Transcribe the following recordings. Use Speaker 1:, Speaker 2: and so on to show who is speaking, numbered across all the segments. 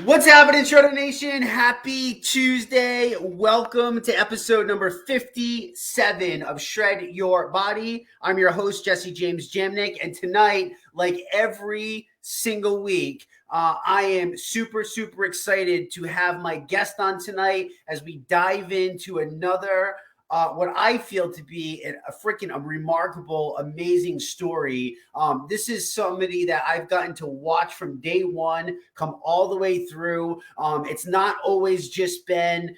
Speaker 1: What's happening, Shredder Nation? Happy Tuesday. Welcome to episode number 57 of Shred Your Body. I'm your host, Jesse James Jamnik, and tonight, like every single week, I am super excited to have my guest on tonight as we dive into another what I feel to be a remarkable, amazing story. This is somebody that I've gotten to watch from day one, come all the way through. It's not always just been,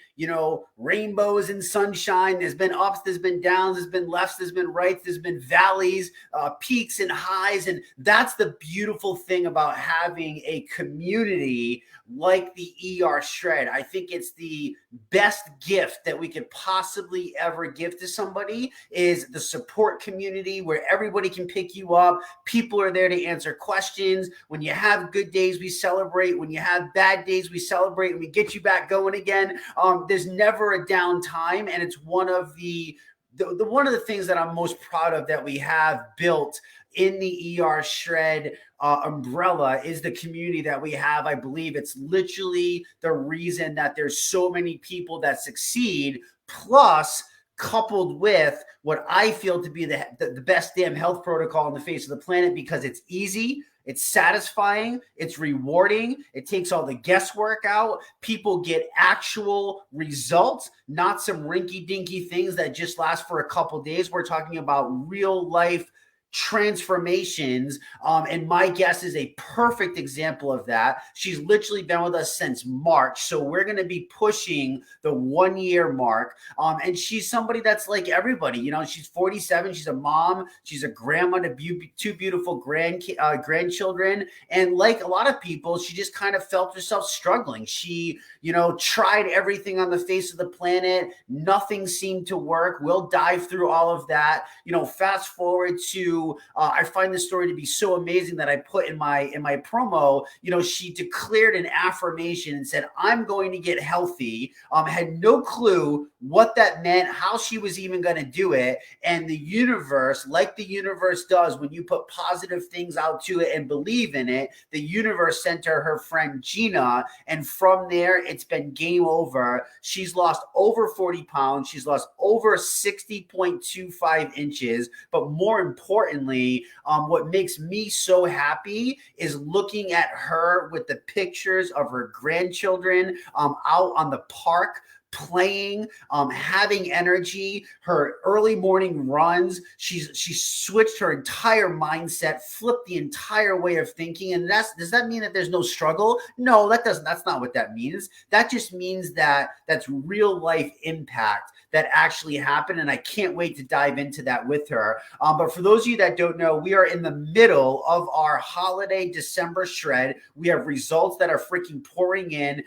Speaker 1: rainbows and sunshine. There's been ups, there's been downs, there's been lefts, there's been rights, there's been valleys, peaks and highs. And that's the beautiful thing about having a community like the ER Shred. I think it's the best gift that we could possibly ever give to somebody is the support community where everybody can pick you up. People are there to answer questions. When you have good days, we celebrate. When you have bad days, we celebrate and we get you back going again. There's never a downtime, and it's one of the things that I'm most proud of that we have built in the ER Shred umbrella is the community that we have. I believe it's literally the reason that there's so many people that succeed, plus coupled with what I feel to be the best damn health protocol on the face of the planet, because it's easy, it's satisfying, it's rewarding, it takes all the guesswork out. People get actual results, not some rinky-dinky things that just last for a couple days. We're talking about real life transformations, and my guest is a perfect example of that. She's literally been with us since March, so we're going to be pushing the 1 year mark, and she's somebody that's like everybody. She's 47, she's a mom, she's a grandma to two beautiful grandchildren, and like a lot of people, she just kind of felt herself struggling. She tried everything on the face of the planet, nothing seemed to work. We'll dive through all of that. Fast forward to I find this story to be so amazing that I put in my promo. She declared an affirmation and said, "I'm going to get healthy." Had no clue what that meant, how she was even going to do it. And the universe, like the universe does when you put positive things out to it and believe in it, the universe sent her friend Gina. And from there, it's been game over. She's lost over 40 pounds. She's lost over 60.25 inches. But more importantly, what makes me so happy is looking at her with the pictures of her grandchildren out on the park playing, having energy, her early morning runs. She's switched her entire mindset, flipped the entire way of thinking. And does that mean that there's no struggle? No, that's not what that means. That just means that that's real life impact that actually happened. And I can't wait to dive into that with her. But for those of you that don't know, we are in the middle of our holiday December shred. We have results that are freaking pouring in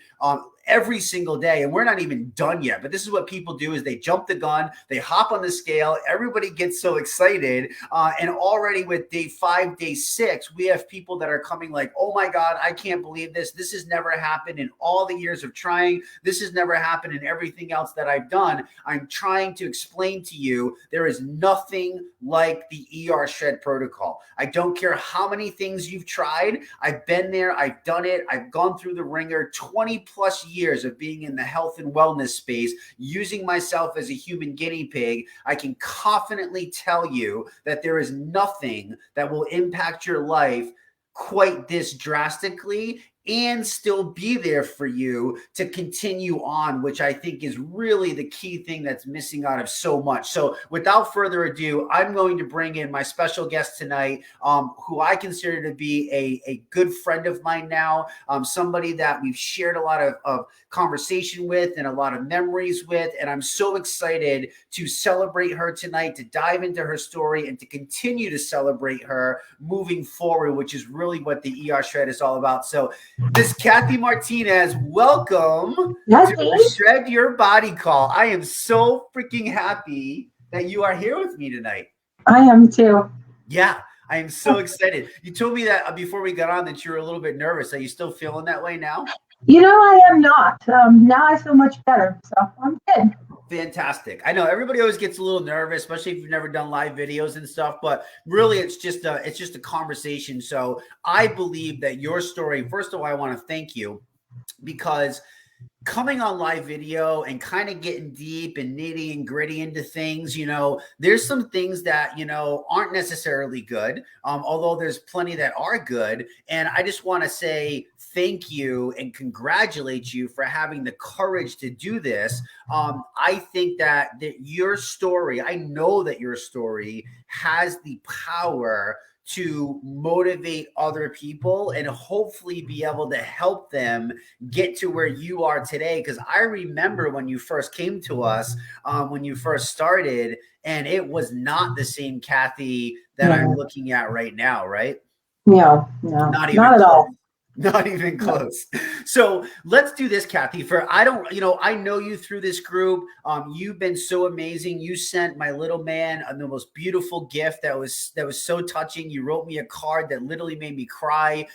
Speaker 1: every single day, and we're not even done yet. But this is what people do: is they jump the gun, they hop on the scale, everybody gets so excited, and already with day 5, day 6, we have people that are coming like, "Oh my God, I can't believe this has never happened in all the years of trying, this has never happened in everything else that I've done." I'm trying to explain to you, there is nothing like the ER Shred protocol. I don't care how many things you've tried. I've been there, I've done it, I've gone through the ringer. 20 plus years of being in the health and wellness space, using myself as a human guinea pig. I can confidently tell you that there is nothing that will impact your life quite this drastically and still be there for you to continue on, which I think is really the key thing that's missing out of so much. So without further ado, I'm going to bring in my special guest tonight, who I consider to be a good friend of mine now, somebody that we've shared a lot of conversation with and a lot of memories with. And I'm so excited to celebrate her tonight, to dive into her story and to continue to celebrate her moving forward, which is really what the ER Shred is all about. So Miss Kathy Martinez, welcome to the Shred Your Body call. I am so freaking happy that you are here with me tonight.
Speaker 2: I am too.
Speaker 1: Yeah, I am so excited. You told me that before we got on that you were a little bit nervous. Are you still feeling that way now?
Speaker 2: I am not. Now I feel much better, so I'm good.
Speaker 1: Fantastic. I know everybody always gets a little nervous, especially if you've never done live videos and stuff, but really it's just a conversation. So I believe that your story, first of all, I want to thank you because coming on live video and kind of getting deep and nitty and gritty into things, there's some things that, aren't necessarily good, although there's plenty that are good. And I just want to say thank you and congratulate you for having the courage to do this. I think that your story, I know that your story has the power to motivate other people and hopefully be able to help them get to where you are today. Because I remember when you first came to us, when you first started, and it was not the same Kathy that I'm looking at right now, right?
Speaker 2: No,
Speaker 1: Not even
Speaker 2: not at
Speaker 1: close.
Speaker 2: all.
Speaker 1: Not even close. So let's do this, Kathy. I know you through this group. You've been so amazing. You sent my little man the most beautiful gift that was so touching. You wrote me a card that literally made me cry.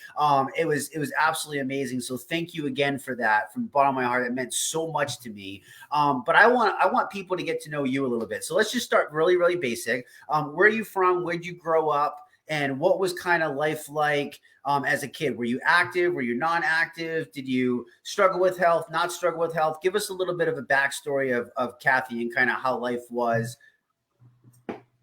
Speaker 1: It was absolutely amazing. So thank you again for that from the bottom of my heart. It meant so much to me. But I want people to get to know you a little bit. So let's just start really, really basic. Where are you from? Where'd you grow up? And what was kind of life like as a kid? Were you active? Were you non-active? Did you struggle with health, not struggle with health? Give us a little bit of a backstory of Kathy and kind of how life was.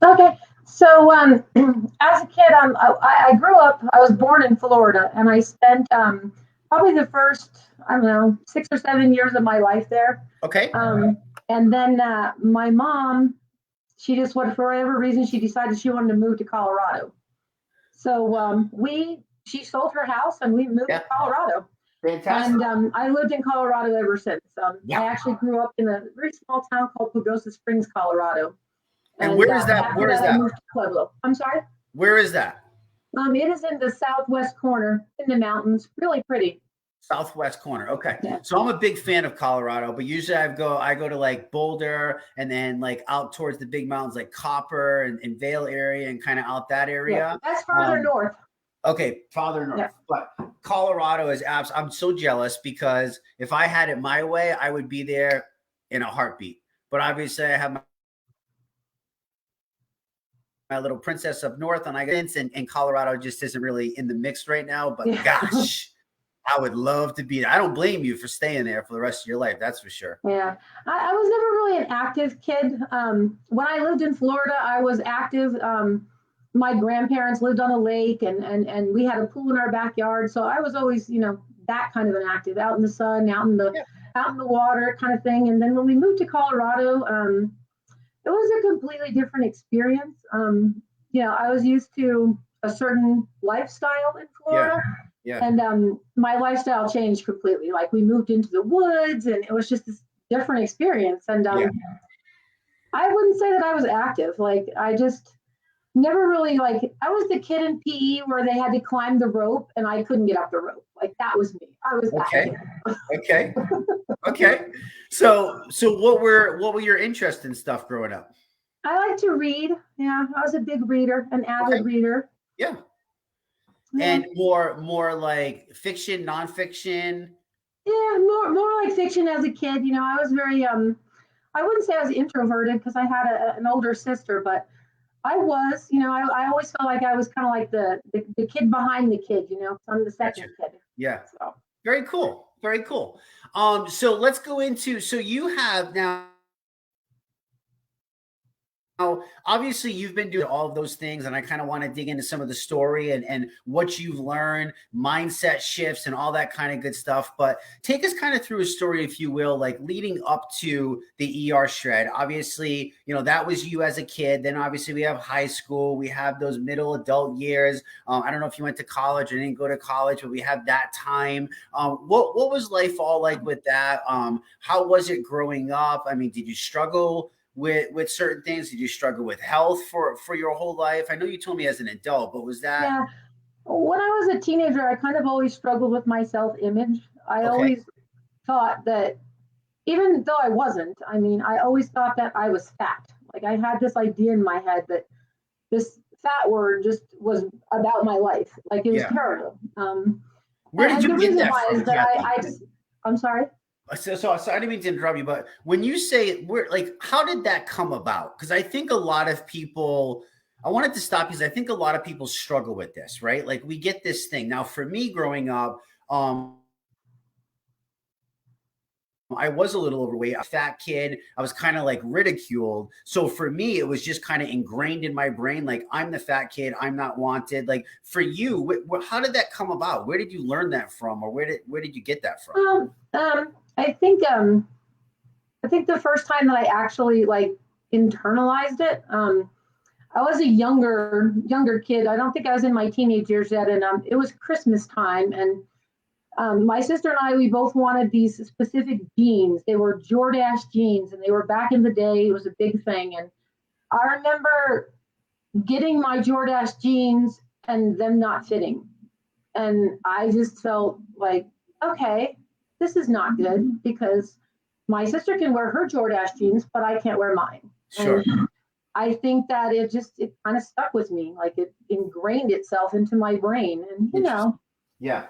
Speaker 2: Okay. So as a kid, I grew up, I was born in Florida, and I spent probably the first, 6 or 7 years of my life there.
Speaker 1: Okay.
Speaker 2: And then my mom, she just, for whatever reason, she decided she wanted to move to Colorado. So she sold her house and we moved to Colorado.
Speaker 1: Fantastic.
Speaker 2: And I lived in Colorado ever since. I actually grew up in a very small town called Pagosa Springs, Colorado.
Speaker 1: And where is that? Where is that?
Speaker 2: I moved to Pueblo. I'm sorry?
Speaker 1: Where is that?
Speaker 2: It is in the southwest corner in the mountains. Really pretty.
Speaker 1: Southwest corner. Okay.
Speaker 2: Yeah.
Speaker 1: So I'm a big fan of Colorado, but usually I go to like Boulder and then like out towards the big mountains like Copper and Vail area and kind of out that area.
Speaker 2: Yeah, that's farther north.
Speaker 1: Okay, farther north. Yeah. But Colorado is I'm so jealous because if I had it my way, I would be there in a heartbeat. But obviously I have my little princess up north and Colorado just isn't really in the mix right now. But gosh, I would love to be there. I don't blame you for staying there for the rest of your life. That's for sure.
Speaker 2: Yeah. I was never really an active kid. When I lived in Florida, I was active. My grandparents lived on a lake and we had a pool in our backyard. So I was always, that kind of an active, out in the sun, out in the water kind of thing. And then when we moved to Colorado, it was a completely different experience. I was used to a certain lifestyle in Florida.
Speaker 1: Yeah.
Speaker 2: And my lifestyle changed completely. Like we moved into the woods and it was just this different experience. And I wouldn't say that I was active. Like I just never really I was the kid in PE where they had to climb the rope and I couldn't get up the rope. Like that was me. I was that kid.
Speaker 1: Okay. So what were your interests in stuff growing up?
Speaker 2: I like to read. Yeah, I was a big reader, an avid reader.
Speaker 1: Yeah. And more like fiction, nonfiction.
Speaker 2: Yeah, more like fiction as a kid. I was very I wouldn't say I was introverted because I had an older sister, but I was, I always felt like I was kind of like the kid behind the kid, I'm the second kid.
Speaker 1: Yeah. So. Very cool. Very cool. So let's go into, so you have now, obviously you've been doing all of those things and I kind of want to dig into some of the story and what you've learned, mindset shifts and all that kind of good stuff. But take us kind of through a story, if you will, like leading up to the ER shred. Obviously, that was you as a kid. Then obviously we have high school. We have those middle adult years. I don't know if you went to college or didn't go to college, but we have that time. What was life all like with that? How was it growing up? I mean, did you struggle with certain things? Did you struggle with health for your whole life? I know you told me as an adult, but was that?
Speaker 2: Yeah. When I was a teenager, I kind of always struggled with my self-image. I always thought that, even though I wasn't, I always thought that I was fat. Like I had this idea in my head that this fat word just was about my life. Like it was terrible.
Speaker 1: Where did you get that from?
Speaker 2: Is that I'm sorry.
Speaker 1: So I didn't mean to interrupt you, but when you say how did that come about? Because I think a lot of people, I wanted to stop because I think a lot of people struggle with this, right? Like we get this thing. Now for me growing up, I was a little overweight, a fat kid. I was kind of like ridiculed. So for me, it was just kind of ingrained in my brain, like I'm the fat kid, I'm not wanted. Like for you, how did that come about? Where did you learn that from, or where did you get that from?
Speaker 2: I think the first time that I actually like internalized it, I was a younger kid. I don't think I was in my teenage years yet, and it was Christmas time, and my sister and I, we both wanted these specific jeans. They were Jordache jeans, and they were back in the day. It was a big thing, and I remember getting my Jordache jeans and them not fitting, and I just felt like, okay, this is not good because my sister can wear her Jordache jeans, but I can't wear mine.
Speaker 1: Sure.
Speaker 2: And I think that it kind of stuck with me, like it ingrained itself into my brain. And
Speaker 1: Yeah.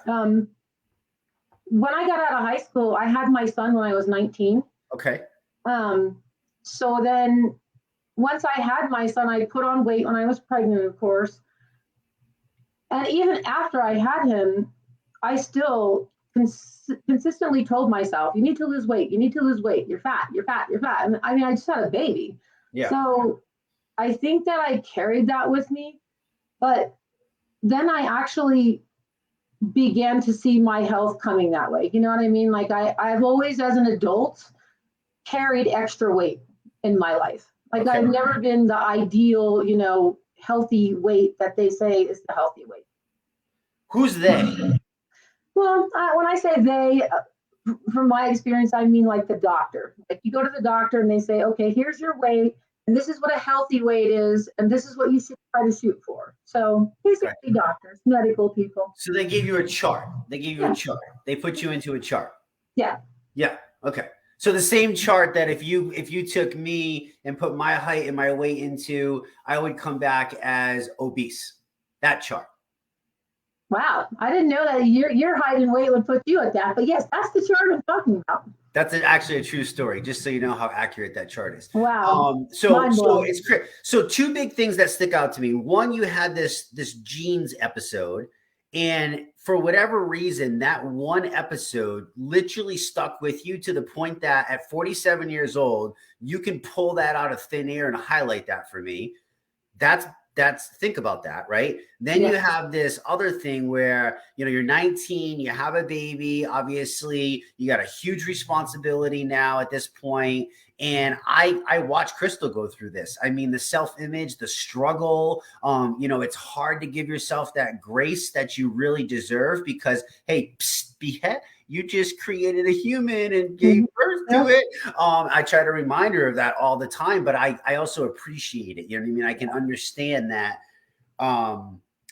Speaker 2: When I got out of high school, I had my son when I was 19.
Speaker 1: Okay.
Speaker 2: So then once I had my son, I put on weight when I was pregnant, of course. And even after I had him, I still consistently told myself, you need to lose weight. You need to lose weight. You're fat. You're fat. You're fat. And I mean, I just had a baby.
Speaker 1: Yeah.
Speaker 2: So I think that I carried that with me. But then I actually began to see my health coming that way. You know what I mean? Like I've always, as an adult, carried extra weight in my life. Like
Speaker 1: Okay.
Speaker 2: I've never been the ideal, healthy weight that they say is the healthy weight.
Speaker 1: Who's they?
Speaker 2: Well, when I say they, from my experience, I mean like the doctor. Like you go to the doctor and they say, okay, here's your weight, and this is what a healthy weight is, and this is what you should try to shoot for. So basically, doctors, medical people.
Speaker 1: So they gave you a chart. They gave you a chart. They put you into a chart.
Speaker 2: Yeah.
Speaker 1: Yeah. Okay. So the same chart that if you took me and put my height and my weight into, I would come back as obese. That chart.
Speaker 2: Wow, I didn't know that your height and weight would put you at that. But yes, that's the chart I'm talking about.
Speaker 1: That's actually a true story, just so you know how accurate that chart is.
Speaker 2: Wow.
Speaker 1: So two big things that stick out to me. One, you had this jeans episode, and for whatever reason, that one episode literally stuck with you to the point that at 47 years old, you can pull that out of thin air and highlight that for me. Think about that, right? Then you have this other thing where, you're 19, you have a baby, obviously you got a huge responsibility now at this point. And I watched Crystal go through this. I mean, the self-image, the struggle, it's hard to give yourself that grace that you really deserve because, hey, you just created a human and gave birth to it. I try to remind her of that all the time, but I also appreciate it. You know what I mean? I can understand that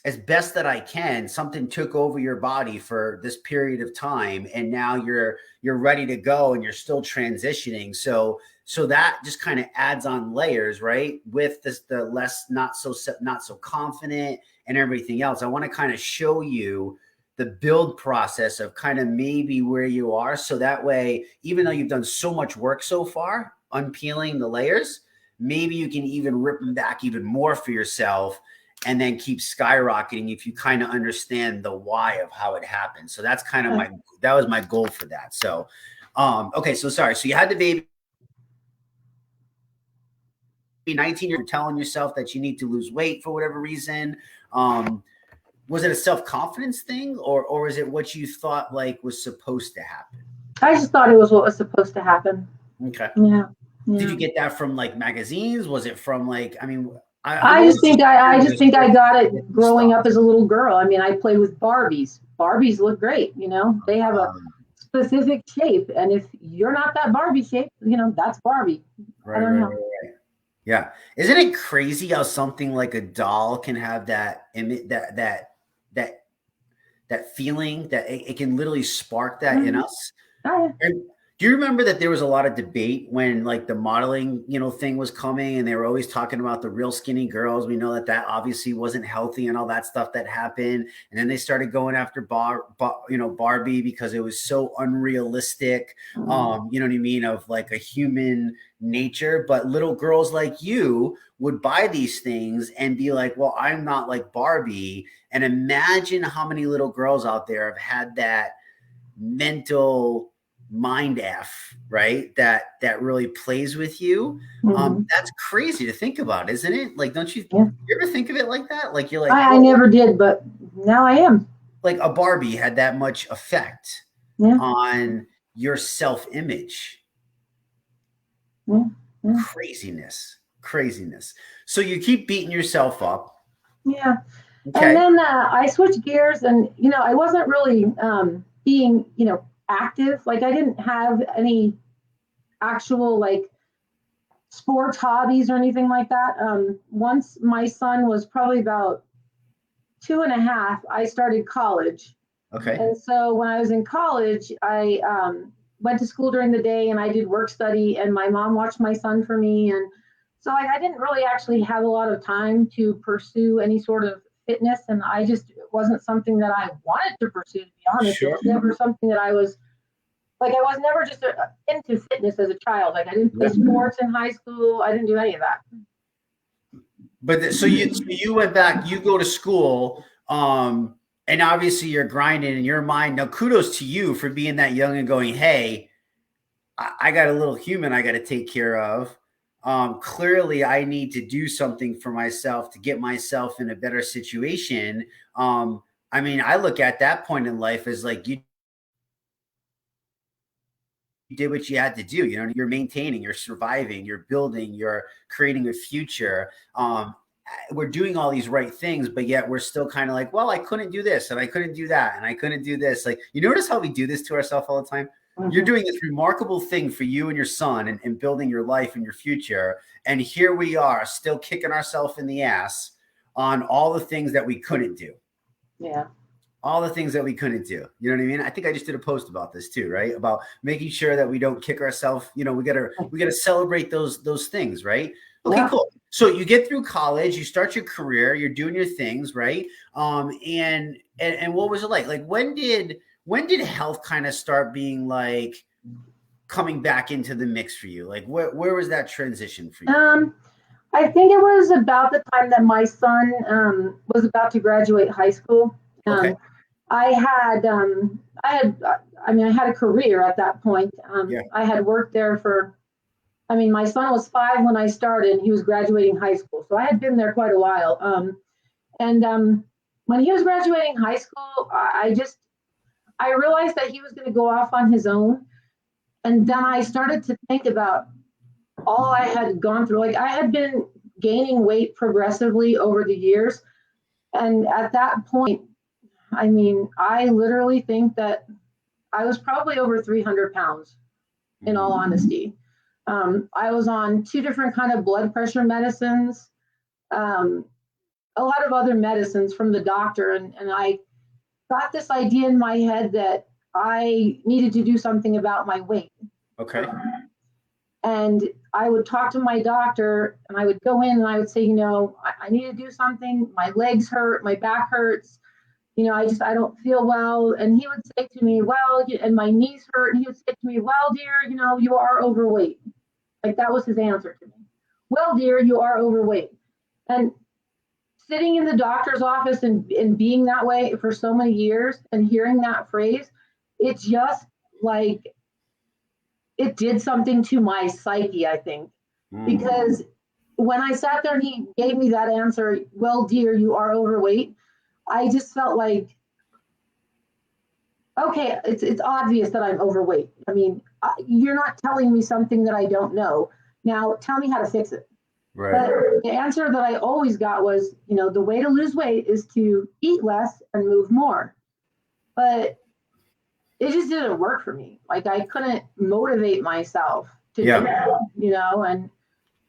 Speaker 1: as best that I can, something took over your body for this period of time, and now you're ready to go and you're still transitioning. So that just kind of adds on layers, right? With the less not so confident and everything else. I want to kind of show you the build process of kind of maybe where you are. So that way, even though you've done so much work so far, unpeeling the layers, maybe you can even rip them back even more for yourself and then keep skyrocketing if you kind of understand the why of how it happened. So that's kind of that was my goal for that. So, okay. So sorry. So you had the baby, 19, you're telling yourself that you need to lose weight for whatever reason. Was it a self-confidence thing or is it what you thought like was supposed to happen?
Speaker 2: I just thought it was what was supposed to happen.
Speaker 1: Okay.
Speaker 2: Yeah.
Speaker 1: Did you get that from like magazines? Was it from like, I mean,
Speaker 2: I just think I got it growing up as a little girl. I mean, I played with Barbies. Barbies look great, they have a specific shape. And if you're not that Barbie shape, that's Barbie.
Speaker 1: Right, I don't know. Right. Yeah. Isn't it crazy how something like a doll can have that image, that feeling that it can literally spark that in us?
Speaker 2: Oh, yeah.
Speaker 1: And do you remember that there was a lot of debate when like the modeling, thing was coming and they were always talking about the real skinny girls? We know that obviously wasn't healthy and all that stuff that happened. And then they started going after Barbie because it was so unrealistic, you know what I mean, of like a human nature. But little girls like you would buy these things and be like, well, I'm not like Barbie. And imagine how many little girls out there have had that mental mind F, right? That really plays with you. That's crazy to think about, isn't it? Like, don't you,
Speaker 2: Yeah.
Speaker 1: you ever think of it like that? Like, you're like,
Speaker 2: I never did, but now I am.
Speaker 1: like a Barbie had that much effect
Speaker 2: Yeah.
Speaker 1: on your self-image.
Speaker 2: Yeah. Yeah.
Speaker 1: Craziness. So you keep beating yourself up.
Speaker 2: Yeah. And
Speaker 1: Okay.
Speaker 2: then I switched gears, and I wasn't really being active. Like, I didn't have any actual like sports hobbies or anything like that. Once my son was probably about 2.5, I started college.
Speaker 1: Okay.
Speaker 2: And so when I was in college, I went to school during the day and I did work study, and my mom watched my son for me. And so like, I didn't really actually have a lot of time to pursue any sort of fitness. And it wasn't something that I wanted to pursue, to be honest. It
Speaker 1: Sure.
Speaker 2: was never something that I was never just into fitness as a child. Like, I didn't play sports in high school. I didn't do any of that.
Speaker 1: But so you went back, you go to school, and obviously you're grinding in your mind. Now, kudos to you for being that young and going, hey, I got a little human I got to take care of. Clearly, I need to do something for myself to get myself in a better situation. I mean, I look at that point in life as like you did what you had to do. You're maintaining, you're surviving, you're building, you're creating a future. We're doing all these right things, but yet we're still kind of like, well, I couldn't do this and I couldn't do that and I couldn't do this. Like, you notice how we do this to ourselves all the time? You're doing this remarkable thing for you and your son and building your life and your future. And here we are still kicking ourselves in the ass on all the things that we couldn't do.
Speaker 2: Yeah.
Speaker 1: All the things that we couldn't do. You know what I mean? I think I just did a post about this too, right? About making sure that we don't kick ourselves. We gotta celebrate those things, right? Okay, yeah. Cool. So you get through college, you start your career, you're doing your things, right? And what was it like? Like, when did health kind of start being like coming back into the mix for you? Like, where was that transition for you?
Speaker 2: I think it was about the time that my son was about to graduate high school.
Speaker 1: Okay.
Speaker 2: I had a career at that point.
Speaker 1: Yeah.
Speaker 2: I had worked there my son was 5 when I started, and he was graduating high school. So I had been there quite a while. When he was graduating high school, I realized that he was going to go off on his own. And then I started to think about all I had gone through. Like, I had been gaining weight progressively over the years. And at that point, I literally think that I was probably over 300 pounds, in all honesty. I was on 2 different kind of blood pressure medicines, a lot of other medicines from the doctor. And I got this idea in my head that I needed to do something about my weight.
Speaker 1: Okay.
Speaker 2: And I would talk to my doctor, and I would go in and I would say, I need to do something. My legs hurt, my back hurts. I don't feel well. And he would say to me, well, and my knees hurt. And he would say to me, well, dear, you are overweight. Like, that was his answer to me. Well, dear, you are overweight. And sitting in the doctor's office and being that way for so many years and hearing that phrase, it just like, it did something to my psyche, I think. Because when I sat there and he gave me that answer, well, dear, you are overweight, I just felt like, okay, it's obvious that I'm overweight. You're not telling me something that I don't know. Now tell me how to fix it. Right. But the answer that I always got was, the way to lose weight is to eat less and move more. But it just didn't work for me. Like, I couldn't motivate myself to do that,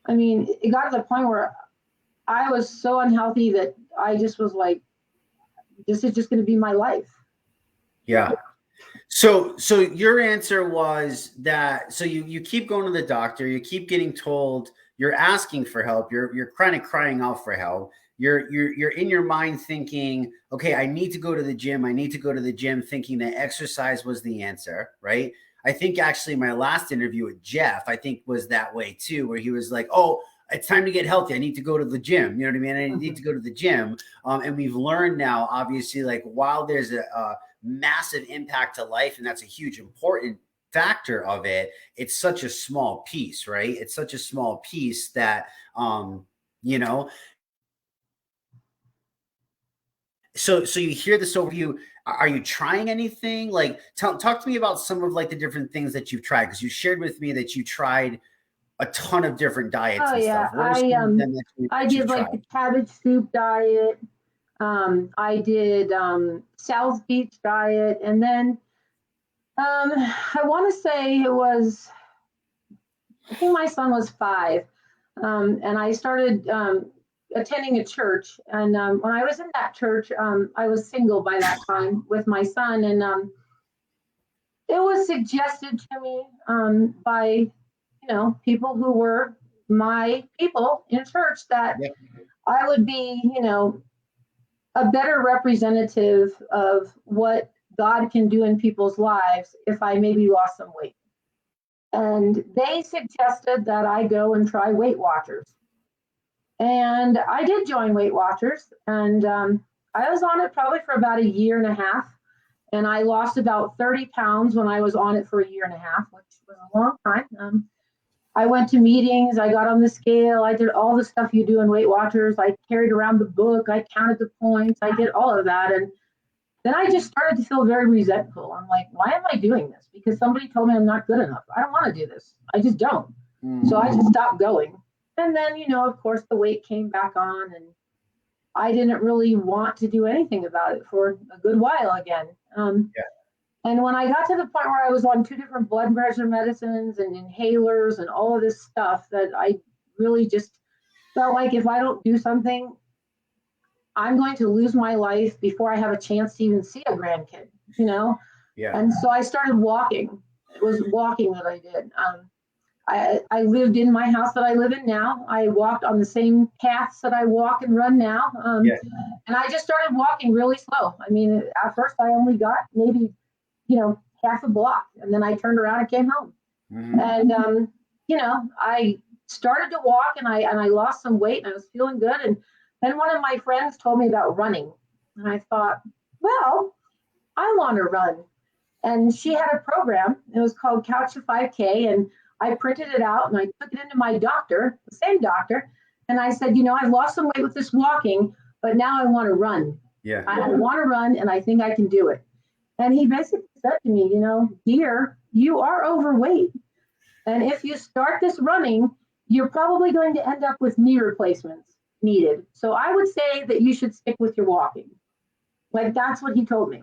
Speaker 2: and it got to the point where I was so unhealthy that I just was like, this is just going to be my life.
Speaker 1: Yeah. So your answer was that, so you keep going to the doctor, you keep getting told, you're asking for help, you're kind of crying out for help. You're in your mind thinking, okay, I need to go to the gym. I need to go to the gym, thinking that exercise was the answer, right? I think actually my last interview with Jeff, I think, was that way too, where he was like, oh, it's time to get healthy. I need to go to the gym. You know what I mean? I need to go to the gym. And we've learned now, obviously, like, while there's a massive impact to life, and that's a huge important factor of it, it's such a small piece, right? It's such a small piece that, you know, so you hear this overview. Are you trying anything? Like, talk to me about some of like the different things that you've tried, because you shared with me that you tried a ton of different diets
Speaker 2: Oh
Speaker 1: and
Speaker 2: yeah,
Speaker 1: stuff. What are some of them
Speaker 2: I
Speaker 1: that you've
Speaker 2: did like
Speaker 1: tried?
Speaker 2: the cabbage soup diet. I did South Beach diet, and then I want to say it was, I think my son was 5, and I started attending a church. And when I was in that church, I was single by that time with my son, and it was suggested to me by people who were my people in church that
Speaker 1: Yeah.
Speaker 2: I would be a better representative of what God can do in people's lives if I maybe lost some weight. And they suggested that I go and try Weight Watchers. And I did join Weight Watchers, and I was on it probably for about a year and a half. And I lost about 30 pounds when I was on it for a year and a half, which was a long time. I went to meetings, I got on the scale, I did all the stuff you do in Weight Watchers. I carried around the book, I counted the points, I did all of that. And then I just started to feel very resentful. I'm like, why am I doing this? Because somebody told me I'm not good enough. I don't want to do this. I just don't. So I just stopped going. And then, of course, the weight came back on, and I didn't really want to do anything about it for a good while again.
Speaker 1: Yeah.
Speaker 2: And when I got to the point where I was on 2 different blood pressure medicines and inhalers and all of this stuff, that I really just felt like if I don't do something, I'm going to lose my life before I have a chance to even see a grandkid,
Speaker 1: Yeah.
Speaker 2: And so I started walking. It was walking that I did. I lived in my house that I live in now. I walked on the same paths that I walk and run now.
Speaker 1: Yeah.
Speaker 2: And I just started walking really slow. I mean, at first I only got maybe, half a block, and then I turned around and came home. And, I started to walk, and I lost some weight, and I was feeling good. And then one of my friends told me about running, and I thought, well, I want to run. And she had a program. It was called Couch to 5K, and I printed it out and I took it into my doctor, the same doctor, and I said, I've lost some weight with this walking, but now I want to run.
Speaker 1: Yeah.
Speaker 2: I want to run, and I think I can do it. And he basically said to me, dear, you are overweight. And if you start this running, you're probably going to end up with knee replacements needed. So I would say that you should stick with your walking. Like, that's what he told me.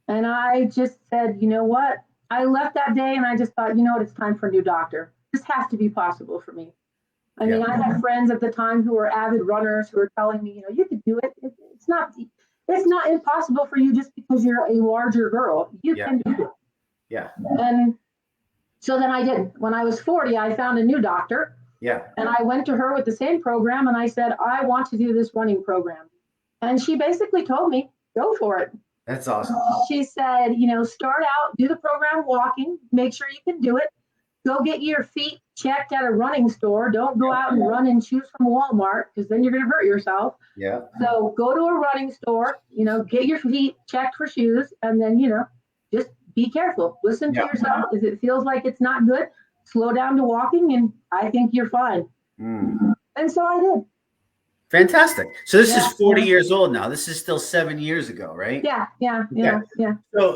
Speaker 2: And I just said, you know what? I left that day and I just thought, it's time for a new doctor. This has to be possible for me. I mean, I had friends at the time who were avid runners who were telling me, you could do it. It's not impossible for you just because you're a larger girl. You can do it.
Speaker 1: Yeah.
Speaker 2: And so then I did. When I was 40, I found a new doctor.
Speaker 1: Yeah.
Speaker 2: And I went to her with the same program, and I said, I want to do this running program. And she basically told me, go for it.
Speaker 1: That's awesome.
Speaker 2: She said, start out, do the program walking, make sure you can do it. Go get your feet checked at a running store. Don't go out and run in shoes from Walmart, because then you're going to hurt yourself.
Speaker 1: Yeah.
Speaker 2: So go to a running store, get your feet checked for shoes, and then, just be careful. Listen to yourself. If it feels like it's not good, slow down to walking, and I think you're fine. And so I did.
Speaker 1: Fantastic. So this is 40 years old now. This is still 7 years ago, right?
Speaker 2: Yeah.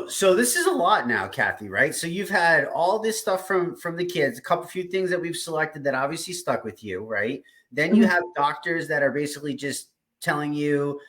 Speaker 1: So this is a lot now, Kathy, right? So you've had all this stuff from the kids, a few things that we've selected that obviously stuck with you, right? Then you have doctors that are basically just telling you,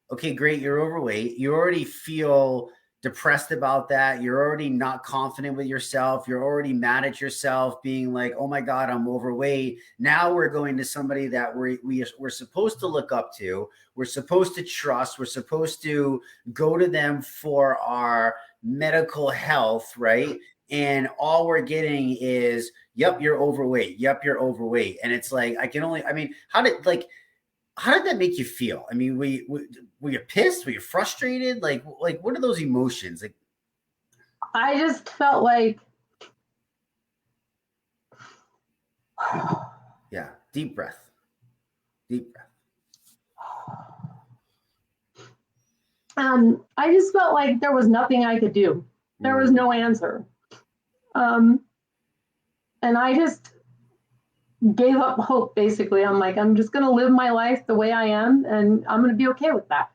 Speaker 1: okay, great, you're overweight. You already feel depressed about that. You're already not confident with yourself. You're already mad at yourself, being like, oh my God, I'm overweight. Now we're going to somebody that we're supposed to look up to. We're supposed to trust. We're supposed to go to them for our medical health, right? And all we're getting is, yep, you're overweight. Yep, you're overweight. And it's like, how did that make you feel? I mean, were you pissed? Were you frustrated? Like what are those emotions? Like,
Speaker 2: I just felt like,
Speaker 1: yeah, deep breath.
Speaker 2: I just felt like there was nothing I could do. There was no answer. And I just gave up hope, basically. I'm like, I'm just going to live my life the way I am, and I'm going to be okay with that.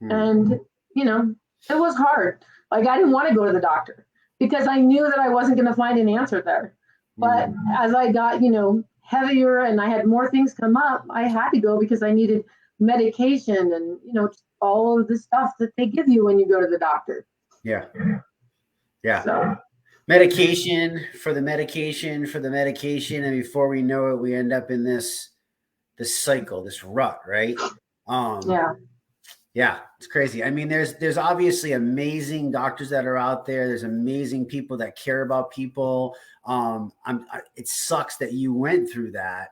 Speaker 2: And, you know, it was hard. Like, I didn't want to go to the doctor because I knew that I wasn't going to find an answer there. But as I got, you know, heavier and I had more things come up, I had to go because I needed medication and, you know, all of the stuff that they give you when you go to the doctor.
Speaker 1: Yeah. Yeah.
Speaker 2: So,
Speaker 1: medication for the medication for the medication. And before we know it, we end up in this cycle, this rut, right?
Speaker 2: yeah.
Speaker 1: Yeah, it's crazy. I mean, there's obviously amazing doctors that are out there. There's amazing people that care about people. It sucks that you went through that.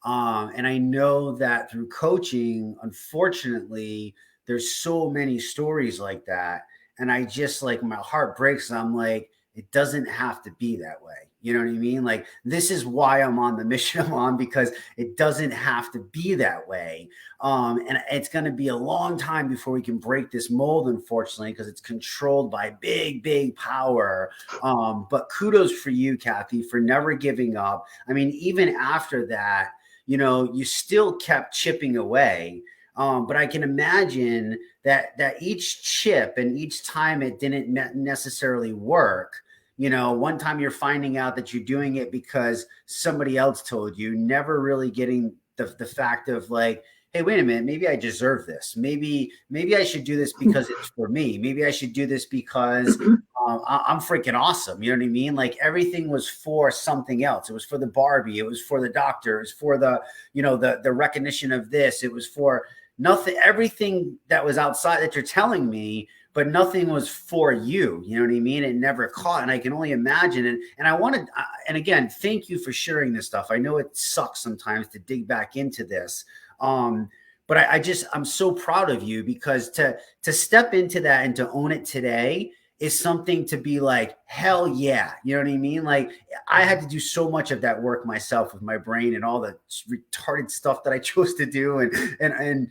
Speaker 1: And I know that through coaching, unfortunately, there's so many stories like that. And I just like, my heart breaks. I'm like, it doesn't have to be that way. You know what I mean? Like, this is why I'm on the mission I'm on, because it doesn't have to be that way. And it's going to be a long time before we can break this mold, unfortunately, because it's controlled by big, big power. But kudos for you, Kathy, for never giving up. I mean, even after that, you know, you still kept chipping away. But I can imagine that each chip and each time it didn't necessarily work, you know, one time you're finding out that you're doing it because somebody else told you, never really getting the fact of like, hey, wait a minute, maybe I deserve this. Maybe I should do this because it's for me. Maybe I should do this because I'm freaking awesome. You know what I mean? Like, everything was for something else. It was for the Barbie. It was for the doctor. It was for the, you know, the recognition of this. It was for nothing, everything that was outside that you're telling me, but nothing was for you. You know what I mean? It never caught. And I can only imagine. And I wanted, and again, thank you for sharing this stuff. I know it sucks sometimes to dig back into this. But I'm so proud of you, because to step into that and to own it today is something to be like, hell yeah. You know what I mean? Like, I had to do so much of that work myself with my brain and all the retarded stuff that I chose to do, and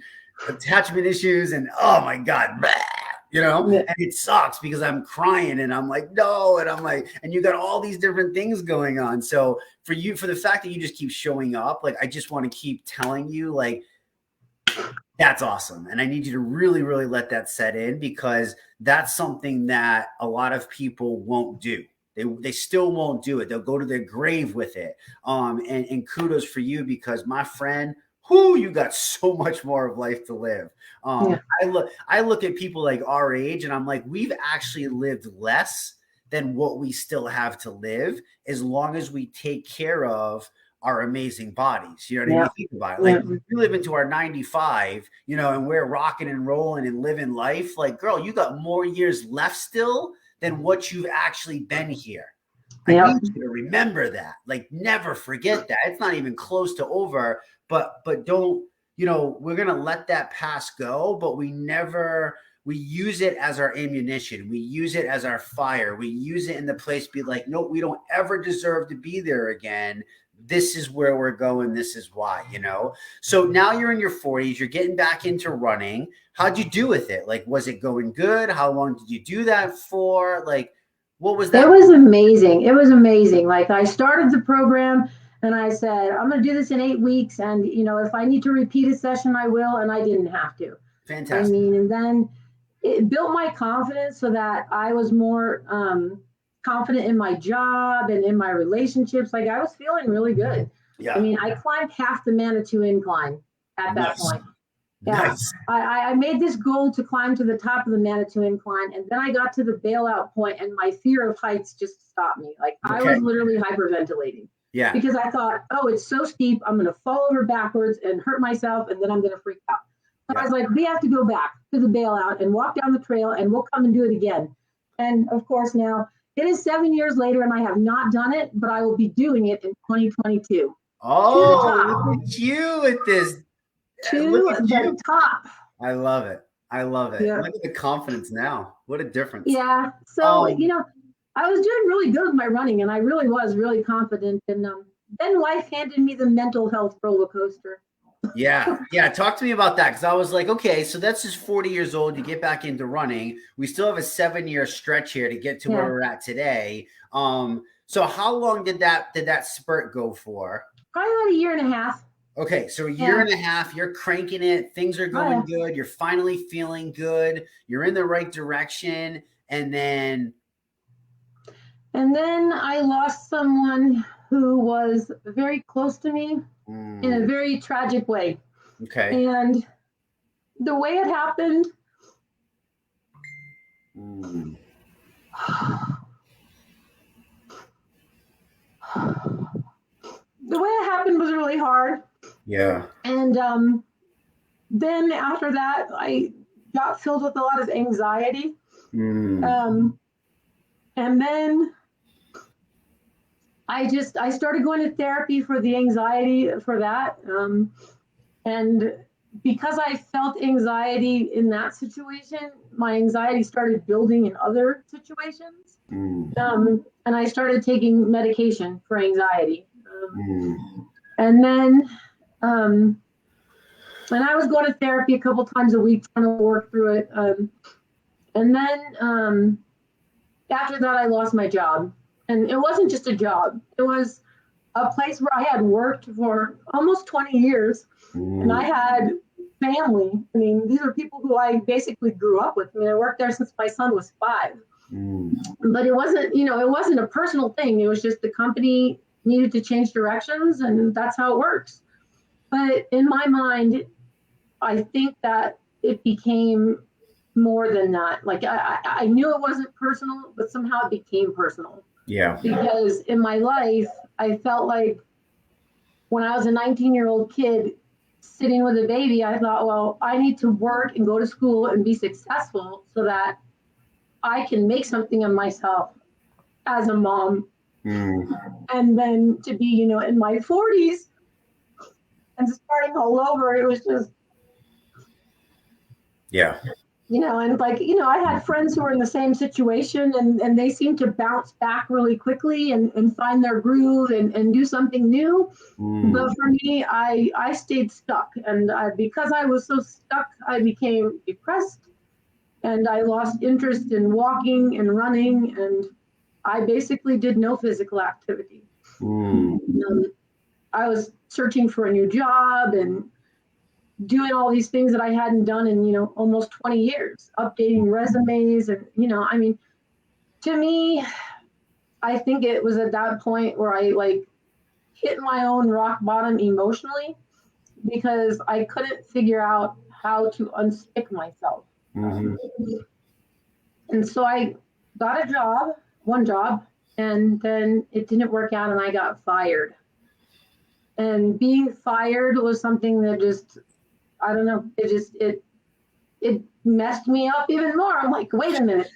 Speaker 1: attachment issues, and oh my God, blah, you know, and it sucks because I'm crying and I'm like, no. And I'm like, and you got all these different things going on. So for you, for the fact that you just keep showing up, like, I just want to keep telling you, like, that's awesome. And I need you to really, really let that set in, because that's something that a lot people won't do. They still won't do it. They'll go to their grave with it. And kudos for you, because my friend, you got so much more of life to live. I look at people like our age and I'm like, we've actually lived less than what we still have to live, as long as we take care of our amazing bodies. You know what I mean? Think about it. Like, we live into our 95, you know, and we're rocking and rolling and living life. Like, girl, you got more years left still than what you've actually been here. I need you to remember that. Like, never forget that. It's not even close to over, but don't, you know, we're going to let that past go, but we use it as our ammunition. We use it as our fire. We use it in the place, be like, no, we don't ever deserve to be there again. This is where we're going. This is why, you know? So now you're in your 40s, you're getting back into running. How'd you do with it? Like, was it going good? How long did you do that for? Like, what was that?
Speaker 2: It was amazing. It was amazing. Like, I started the program and I said, I'm going to do this in 8 weeks. And, you know, if I need to repeat a session, I will. And I didn't have to.
Speaker 1: Fantastic.
Speaker 2: I mean, and then it built my confidence so that I was more confident in my job and in my relationships. Like, I was feeling really good.
Speaker 1: Yeah.
Speaker 2: I mean, I climbed half the Manitou incline at that point. Yeah.
Speaker 1: Nice.
Speaker 2: I made this goal to climb to the top of the Manitou incline, and then I got to the bailout point, and my fear of heights just stopped me. Like, I was literally hyperventilating.
Speaker 1: Yeah.
Speaker 2: Because I thought, oh, it's so steep, I'm going to fall over backwards and hurt myself, and then I'm going to freak out. So I was like, we have to go back to the bailout and walk down the trail, and we'll come and do it again. And of course, now it is 7 years later, and I have not done it, but I will be doing it in 2022.
Speaker 1: Oh, look at you with this.
Speaker 2: To the top.
Speaker 1: I love it. I love it.
Speaker 2: Yeah.
Speaker 1: Look at the confidence now. What a difference.
Speaker 2: Yeah. So, you know, I was doing really good with my running, and I really was really confident. And then life handed me the mental health roller coaster.
Speaker 1: Yeah. Yeah. Talk to me about that. Cause I was like, okay, so that's just 40 years old. You get back into running. We still have a 7-year stretch here to get to where
Speaker 2: Yeah,
Speaker 1: we're at today. So how long did that spurt go for?
Speaker 2: probably about a year and a half.
Speaker 1: Okay, so a year
Speaker 2: Yeah.
Speaker 1: and a half, you're cranking it, things are
Speaker 2: Oh, yeah.
Speaker 1: going good, you're finally feeling good, you're in the right direction, and then
Speaker 2: And then I lost someone who was very close to me in a
Speaker 1: mm,
Speaker 2: very tragic way.
Speaker 1: okay.
Speaker 2: And the way it happened,
Speaker 1: Mm,
Speaker 2: the way it happened was really hard.
Speaker 1: yeah.
Speaker 2: And then after that, I got filled with a lot of anxiety.
Speaker 1: Mm,
Speaker 2: Um, and then I started going to therapy for the anxiety for that. And because I felt anxiety in that situation, my anxiety started building in other situations.
Speaker 1: mm,
Speaker 2: And I started taking medication for anxiety.
Speaker 1: mm,
Speaker 2: And then, um, and I was going to therapy a couple times a week trying to work through it. And then after that, I lost my job. And it wasn't just a job, it was a place where I had worked for almost 20 years. And I
Speaker 1: mm,
Speaker 2: had family. I mean, these are people who I basically grew up with. I mean, I worked there since my son was 5.
Speaker 1: mm,
Speaker 2: But it wasn't, it wasn't a personal thing. It was just the company needed to change directions, and that's how it works. But in my mind, I think that it became more than that. Like I knew it wasn't personal, but somehow it became personal
Speaker 1: yeah.
Speaker 2: because in my life, I felt like when I was a 19-year-old kid sitting with a baby, I thought, well, I need to work and go to school and be successful so that I can make something of myself as a mom.
Speaker 1: Mm,
Speaker 2: And then to be, in my 40s and starting all over, it was just,
Speaker 1: yeah.
Speaker 2: and like, I had friends who were in the same situation and they seemed to bounce back really quickly and find their groove and do something new.
Speaker 1: Mm,
Speaker 2: But for me, I stayed stuck. And because I was so stuck, I became depressed and I lost interest in walking and running. And I basically did no physical activity.
Speaker 1: mm,
Speaker 2: Um, I was searching for a new job and doing all these things that I hadn't done in, almost 20 years, updating resumes. And, I mean, to me, I think it was at that point where I like hit my own rock bottom emotionally because I couldn't figure out how to unstick myself.
Speaker 1: mm-hmm.
Speaker 2: And so I got a job, one job, and then it didn't work out and I got fired. And being fired was something that just, I don't know, it messed me up even more. I'm like, wait a minute,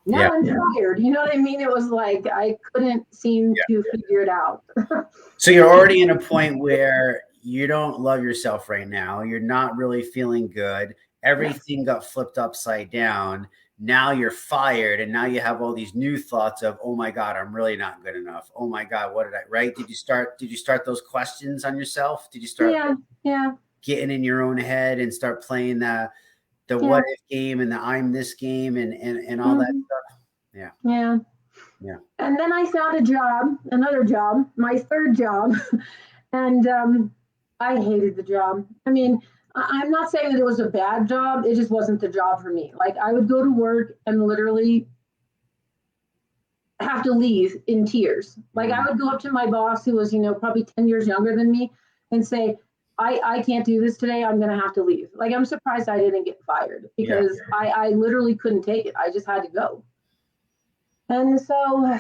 Speaker 1: Yeah.
Speaker 2: now I'm fired. You know what I mean? It was like I couldn't seem
Speaker 1: Yeah.
Speaker 2: to figure it out.
Speaker 1: So you're already in a point where you don't love yourself right now. You're not really feeling good.
Speaker 2: Yeah.
Speaker 1: Everything got flipped upside down. Now you're fired, and now you have all these new thoughts of, "Oh my God, I'm really not good enough. Oh my God, what did I?" Right? Did you start those questions on yourself? Did you start
Speaker 2: Yeah, yeah,
Speaker 1: getting in your own head and start playing the what
Speaker 2: yeah.
Speaker 1: if game and the I'm this game and all that
Speaker 2: Hmm.
Speaker 1: stuff? Yeah,
Speaker 2: Yeah.
Speaker 1: yeah,
Speaker 2: And then I found a job, another job, my third job, and I hated the job. I mean, I'm not saying that it was a bad job. It just wasn't the job for me. Like I would go to work and literally have to leave in tears. Like I
Speaker 1: mm,
Speaker 2: would go up to my boss, who was, probably 10 years younger than me, and say, I can't do this today. I'm going to have to leave. Like I'm surprised I didn't get fired
Speaker 1: yeah,
Speaker 2: because I literally couldn't take it. I just had to go. And so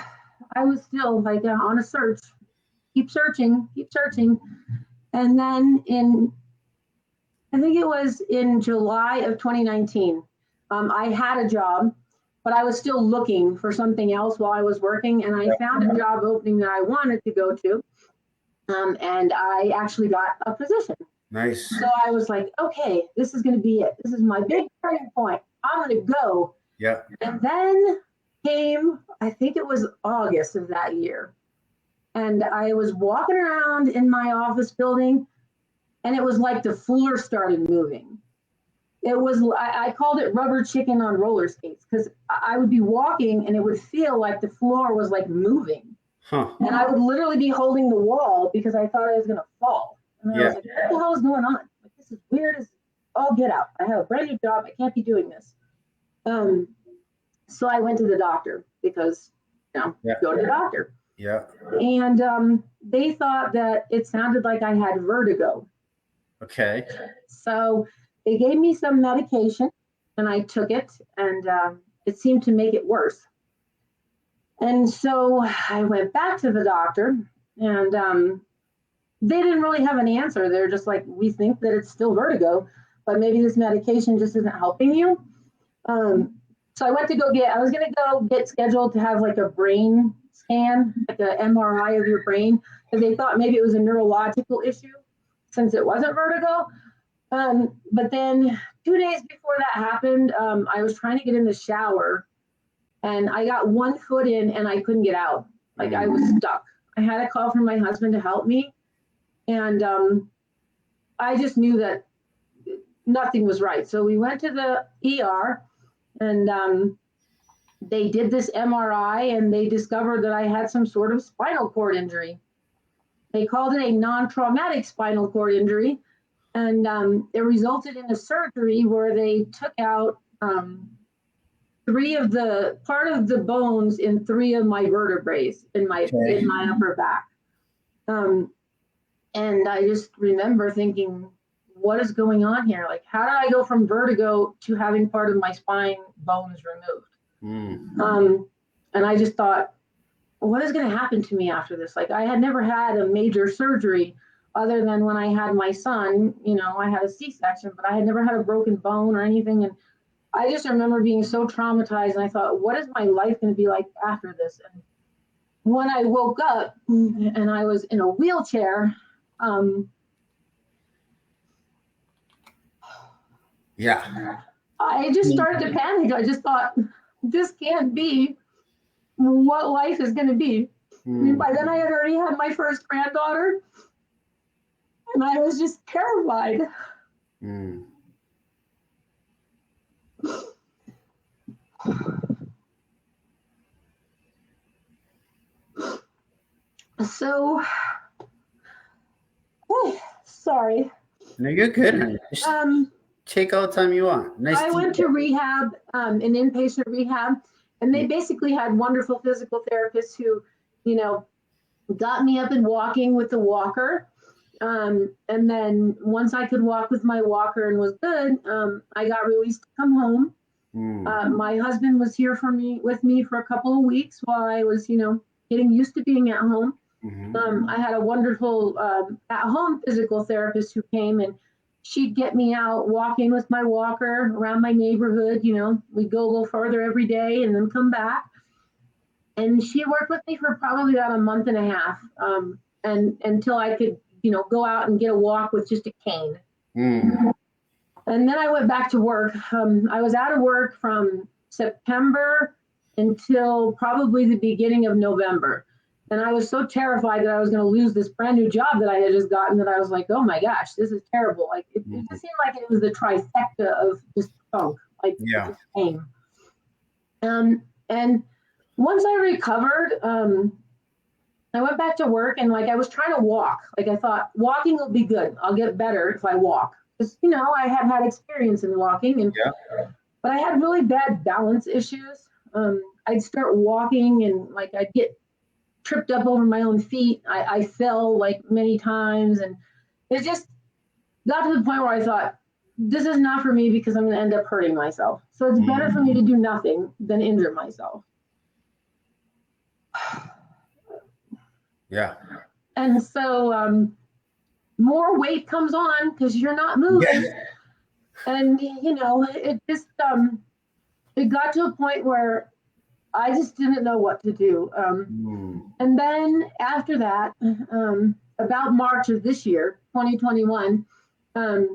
Speaker 2: I was still like on a search, keep searching, keep searching. And then I think it was in July of 2019, I had a job, but I was still looking for something else while I was working. And I found a job opening that I wanted to go to. And I actually got a position.
Speaker 1: nice.
Speaker 2: So I was like, okay, this is going to be it. This is my big turning point. I'm going to go.
Speaker 1: Yeah,
Speaker 2: And then came, I think it was August of that year. And I was walking around in my office building and it was like the floor started moving. It was, I called it rubber chicken on roller skates, because I would be walking and it would feel like the floor was like moving.
Speaker 1: Huh.
Speaker 2: And I would literally be holding the wall because I thought I was going to fall. And I was like, what the hell is going on? Like, this is weird as all get out. I have a brand new job. I can't be doing this. So I went to the doctor because, go to the doctor.
Speaker 1: Yeah.
Speaker 2: And they thought that it sounded like I had vertigo.
Speaker 1: Okay.
Speaker 2: So they gave me some medication and I took it, and it seemed to make it worse. And so I went back to the doctor, and they didn't really have an answer. They're just like, we think that it's still vertigo, but maybe this medication just isn't helping you. So I was going to go get scheduled to have like a brain scan, like an MRI of your brain, because they thought maybe it was a neurological issue since it wasn't vertigo. But then 2 days before that happened, I was trying to get in the shower, and I got 1 foot in and I couldn't get out. Like I was stuck. I had to call for my husband to help me. And I just knew that nothing was right. So we went to the ER, and they did this MRI, and they discovered that I had some sort of spinal cord injury. They called it a non-traumatic spinal cord injury. And it resulted in a surgery where they took out part of the bones in 3 of my vertebrae in my upper back. And I just remember thinking, what is going on here? Like, how did I go from vertigo to having part of my spine bones removed? And I just thought, what is going to happen to me after this? Like, I had never had a major surgery other than when I had my son. I had a C-section, but I had never had a broken bone or anything. And I just remember being so traumatized, and I thought, what is my life going to be like after this? And when I woke up and I was in a wheelchair, I just started to panic. I just thought, this can't be what life is going to be. By then I had already had my first granddaughter, and I was just terrified. So, sorry.
Speaker 1: No, you're good, honey. Just take all the time you want.
Speaker 2: I went to rehab, an inpatient rehab, and they basically had wonderful physical therapists who, got me up and walking with the walker. And then once I could walk with my walker and was good, I got released to come home. My husband was here with me for a couple of weeks while I was, getting used to being at home. I had a wonderful at-home physical therapist who came, and she'd get me out walking with my walker around my neighborhood. We'd go a little further every day and then come back. And she worked with me for probably about a month and a half, and until I could, go out and get a walk with just a cane. And then I went back to work. I was out of work from September until probably the beginning of November. And I was so terrified that I was going to lose this brand new job that I had just gotten, that I was like, oh my gosh, this is terrible. Like, it just seemed like it was the trifecta of just funk, like pain. And once I recovered, I went back to work, and like I was trying to walk. Like I thought, walking will be good. I'll get better if I walk. Because, I have had experience in walking, but I had really bad balance issues. I'd start walking, and like I'd get tripped up over my own feet. I fell like many times, and it just got to the point where I thought, this is not for me, because I'm going to end up hurting myself. So it's better for me to do nothing than injure myself. And so more weight comes on because you're not moving. And, it just, it got to a point where I just didn't know what to do. And then after that, about March of this year, 2021, it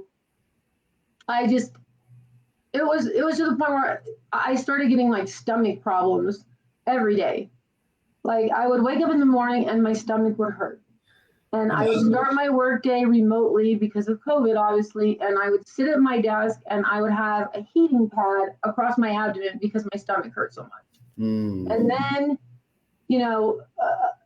Speaker 2: was to the point where I started getting like stomach problems every day. Like I would wake up in the morning and my stomach would hurt. And I would start my work day remotely because of COVID, obviously. And I would sit at my desk and I would have a heating pad across my abdomen because my stomach hurt so much. And then,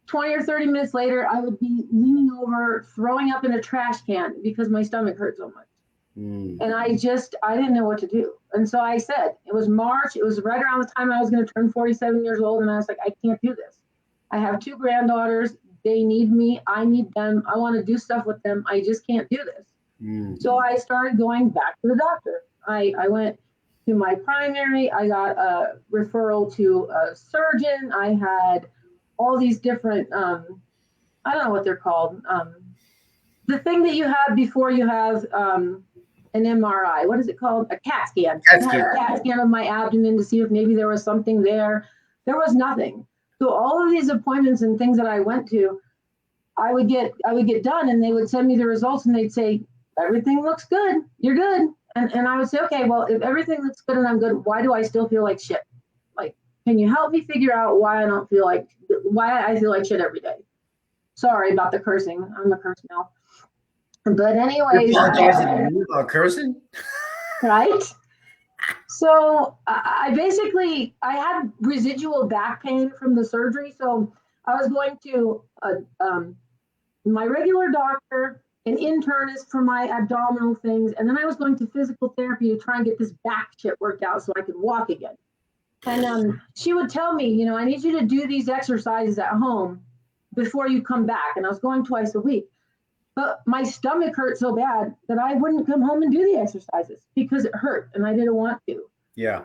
Speaker 2: 20 or 30 minutes later, I would be leaning over, throwing up in a trash can because my stomach hurt so much. And I didn't know what to do. And so I said, it was March. It was right around the time I was going to turn 47 years old. And I was like, I can't do this. I have 2 granddaughters. They need me. I need them. I want to do stuff with them. I just can't do this. So I started going back to the doctor. I went to my primary. I got a referral to a surgeon. I had all these different, I don't know what they're called. The thing that you have before you have an MRI, what is it called? A CAT scan. I had a CAT scan of my abdomen to see if maybe there was something there. There was nothing. So all of these appointments and things that I went to, I would get done and they would send me the results and they'd say, everything looks good. You're good. And I would say, okay, well, if everything looks good and I'm good, why do I still feel like shit? Like, can you help me figure out why I feel like shit every day? Sorry about the cursing. I'm a curse now. But anyways.
Speaker 1: You're apologizing to me about cursing?
Speaker 2: Right? So I had residual back pain from the surgery. So I was going to my regular doctor, an internist for my abdominal things, and then I was going to physical therapy to try and get this back shit worked out so I could walk again. And she would tell me, I need you to do these exercises at home before you come back. And I was going twice a week. But my stomach hurt so bad that I wouldn't come home and do the exercises because it hurt and I didn't want to.
Speaker 1: Yeah.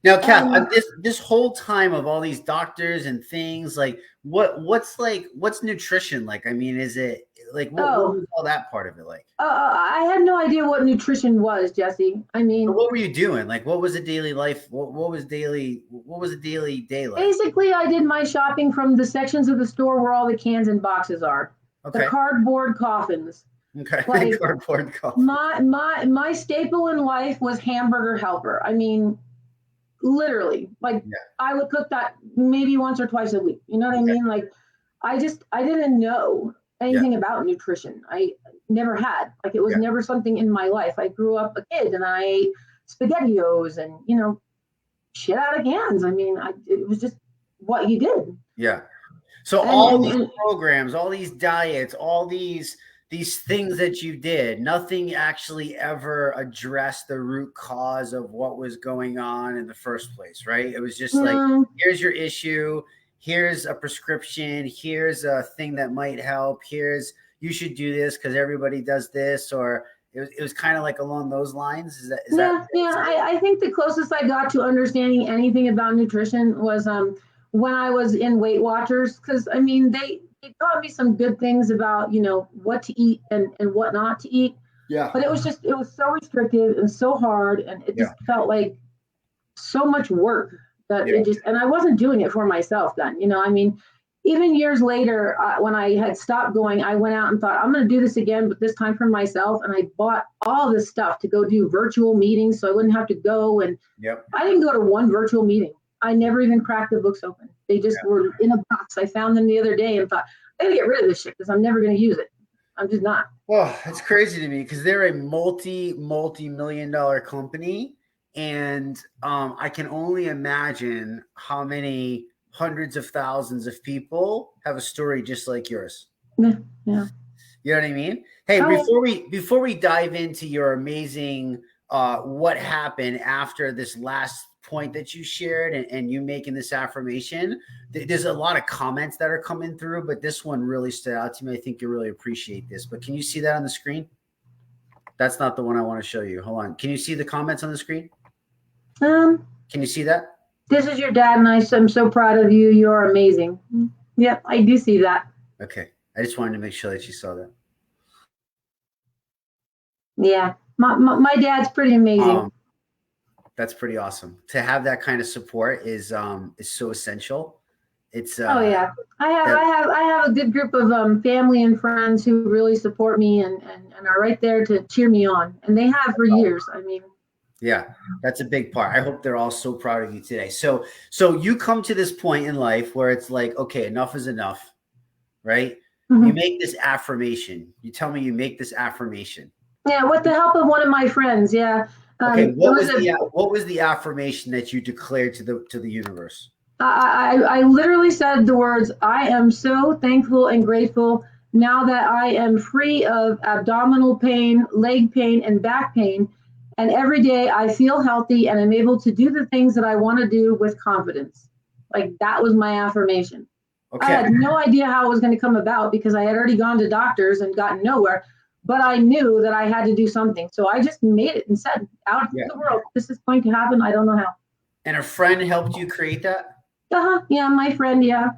Speaker 1: Now, Kath, this whole time of all these doctors and things, like what's nutrition like? I mean, is it like what was all that part of it like?
Speaker 2: I had no idea what nutrition was, Jesse. I mean,
Speaker 1: but what were you doing? Like, what was the daily life? What was the daily day like?
Speaker 2: Basically, I did my shopping from the sections of the store where all the cans and boxes are. Okay. The cardboard coffins.
Speaker 1: Okay. Like, cardboard coffins.
Speaker 2: My staple in life was hamburger helper. I mean, literally, I would cook that maybe once or twice a week. You know what I mean? Like, I didn't know anything about nutrition. I never had. Like, it was never something in my life. I grew up a kid and I ate SpaghettiOs and, shit out of cans. I mean, it was just what you did.
Speaker 1: Yeah. So all these programs, all these diets, all these things that you did, nothing actually ever addressed the root cause of what was going on in the first place, right? It was just like, here's your issue, here's a prescription, here's a thing that might help, you should do this because everybody does this, or it was kind of like along those lines. Is that?
Speaker 2: I think the closest I got to understanding anything about nutrition was when I was in Weight Watchers, because I mean they taught me some good things about what to eat and what not to eat. Yeah. But it was so restrictive and so hard, and it just felt like so much work that and I wasn't doing it for myself then. I mean, even years later, when I had stopped going, I went out and thought, I'm going to do this again, but this time for myself. And I bought all this stuff to go do virtual meetings so I wouldn't have to go. And I didn't go to one virtual meeting. I never even cracked the books open. They just were in a box. I found them the other day and thought, I gotta get rid of this shit because I'm never going to use it. I'm just not.
Speaker 1: Well, it's crazy to me because they're a multi-million-dollar company. And I can only imagine how many hundreds of thousands of people have a story just like yours.
Speaker 2: Yeah.
Speaker 1: You know what I mean? Hey, before we dive into your amazing what happened after this last point that you shared and you making this affirmation, there's a lot of comments that are coming through, but this one really stood out to me. I think you really appreciate this, but can you see that on the screen? That's not the one I want to show you. Hold on. Can you see the comments on the screen? Can you see that?
Speaker 2: This is your dad, and I'm so proud of you. You're amazing. Yep, I do see that.
Speaker 1: Okay. I just wanted to make sure that you saw that.
Speaker 2: Yeah. My dad's pretty amazing.
Speaker 1: That's pretty awesome. To have that kind of support is so essential. It's
Speaker 2: I have a good group of family and friends who really support me and are right there to cheer me on, and they have for years. I mean,
Speaker 1: yeah, that's a big part. I hope they're all so proud of you today. So you come to this point in life where it's like, okay, enough is enough, right?
Speaker 2: Mhm.
Speaker 1: You make this affirmation. You tell me you make this affirmation.
Speaker 2: Yeah, with the help of one of my friends. Yeah.
Speaker 1: Okay,
Speaker 2: It was
Speaker 1: what was the affirmation that you declared to the universe?
Speaker 2: I literally said the words, I am so thankful and grateful now that I am free of abdominal pain, leg pain, and back pain. And every day I feel healthy and I'm able to do the things that I want to do with confidence. Like that was my affirmation. I
Speaker 1: Okay.
Speaker 2: had no idea how it was going to come about because I had already gone to doctors and gotten nowhere, but I knew that I had to do something. So I just made it and said out in the world, this is going to happen. I don't know how.
Speaker 1: And a friend helped you create that?
Speaker 2: Yeah, my friend. Yeah.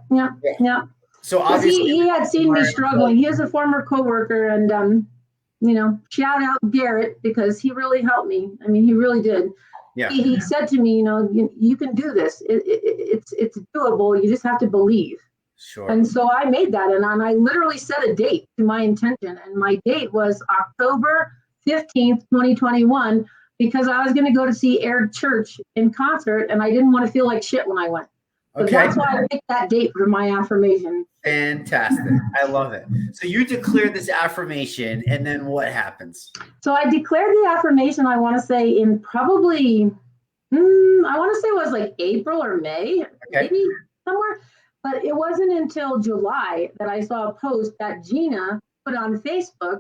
Speaker 1: So
Speaker 2: Because
Speaker 1: obviously
Speaker 2: he had seen me struggling. He is a former coworker, and shout out Garrett because he really helped me. I mean, he really did.
Speaker 1: Yeah.
Speaker 2: He said to me, you can do this. It's doable. You just have to believe.
Speaker 1: Sure.
Speaker 2: And so I made that, and I literally set a date to my intention, and my date was October 15th, 2021, because I was going to go to see Air Church in concert, and I didn't want to feel like shit when I went. So that's why I picked that date for my affirmation.
Speaker 1: Fantastic. I love it. So you declare this affirmation, and then what happens?
Speaker 2: So I declared the affirmation, I want to say, in probably, I want to say it was like April or May, maybe somewhere. But it wasn't until July that I saw a post that Gina put on Facebook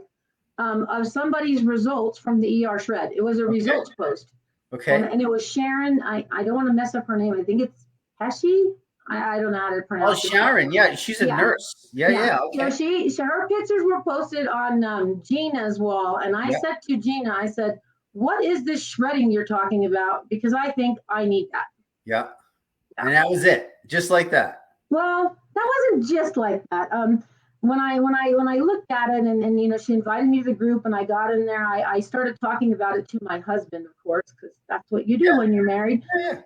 Speaker 2: of somebody's results from the ER shred. It was a results post.
Speaker 1: Okay.
Speaker 2: And it was Sharon. I don't want to mess up her name. I think it's Pesci. I don't know how to pronounce it.
Speaker 1: Oh, Sharon. Yeah, she's a nurse. Yeah. Okay.
Speaker 2: So her pictures were posted on Gina's wall. And I said to Gina, I said, what is this shredding you're talking about? Because I think I need that.
Speaker 1: Yeah. And that was it. Just like that.
Speaker 2: Well, that wasn't just like that. When I looked at it and she invited me to the group and I got in there, I started talking about it to my husband, of course, because that's what you do when you're married.
Speaker 1: Yeah.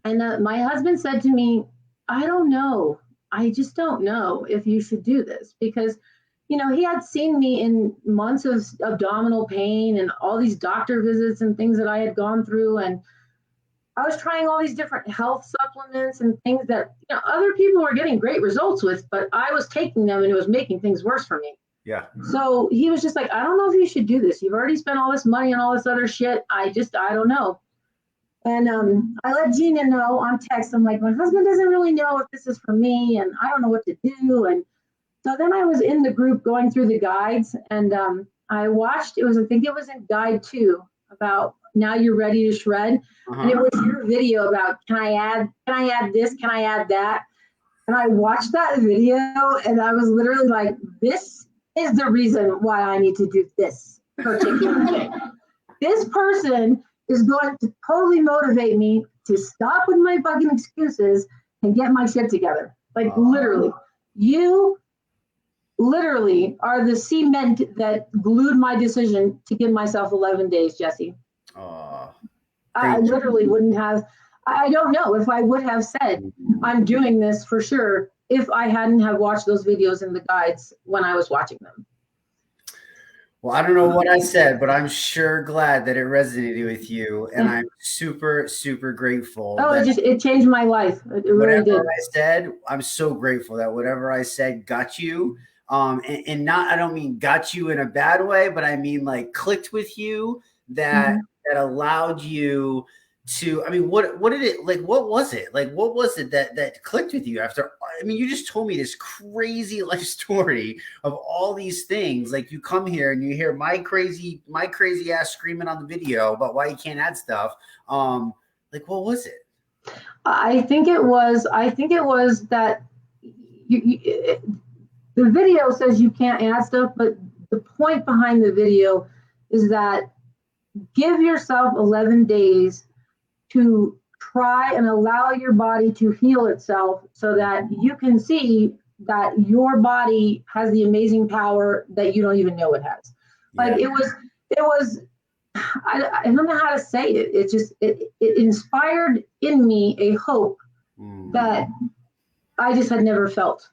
Speaker 2: And my husband said to me, I don't know. I just don't know if you should do this because, he had seen me in months of abdominal pain and all these doctor visits and things that I had gone through. And I was trying all these different health supplements and things that other people were getting great results with, but I was taking them and it was making things worse for me.
Speaker 1: Yeah.
Speaker 2: So he was just like, I don't know if you should do this. You've already spent all this money on all this other shit. I don't know. And I let Gina know on text. I'm like, my husband doesn't really know if this is for me, and I don't know what to do. And so then I was in the group going through the guides, and I watched. I think it was in guide 2 about now you're ready to shred, and it was your video about can I add this, can I add that, and I watched that video, and I was literally like, this is the reason why I need to do this particular thing. This person is going to totally motivate me to stop with my fucking excuses and get my shit together. Like literally, you literally are the cement that glued my decision to give myself 11 days, Jesse. I literally wouldn't have, I don't know if I would have said I'm doing this for sure if I hadn't have watched those videos in the guides when I was watching them.
Speaker 1: Well, I don't know what I said, but I'm sure glad that it resonated with you, and I'm super, super grateful.
Speaker 2: Oh, it changed my life. It really did.
Speaker 1: Whatever I said, I'm so grateful that whatever I said got you. And not, I don't mean got you in a bad way, but I mean like clicked with you that allowed you to, I mean, what did it, like, what was it? Like, what was it that clicked with you after, I mean, you just told me this crazy life story of all these things. Like you come here and you hear my crazy ass screaming on the video about why you can't add stuff. Like, what was it?
Speaker 2: I think it was that the video says you can't add stuff, but the point behind the video is that give yourself 11 days to try and allow your body to heal itself so that you can see that your body has the amazing power that you don't even know it has. Like it was, I don't know how to say it. It just, it inspired in me a hope that I just had never felt.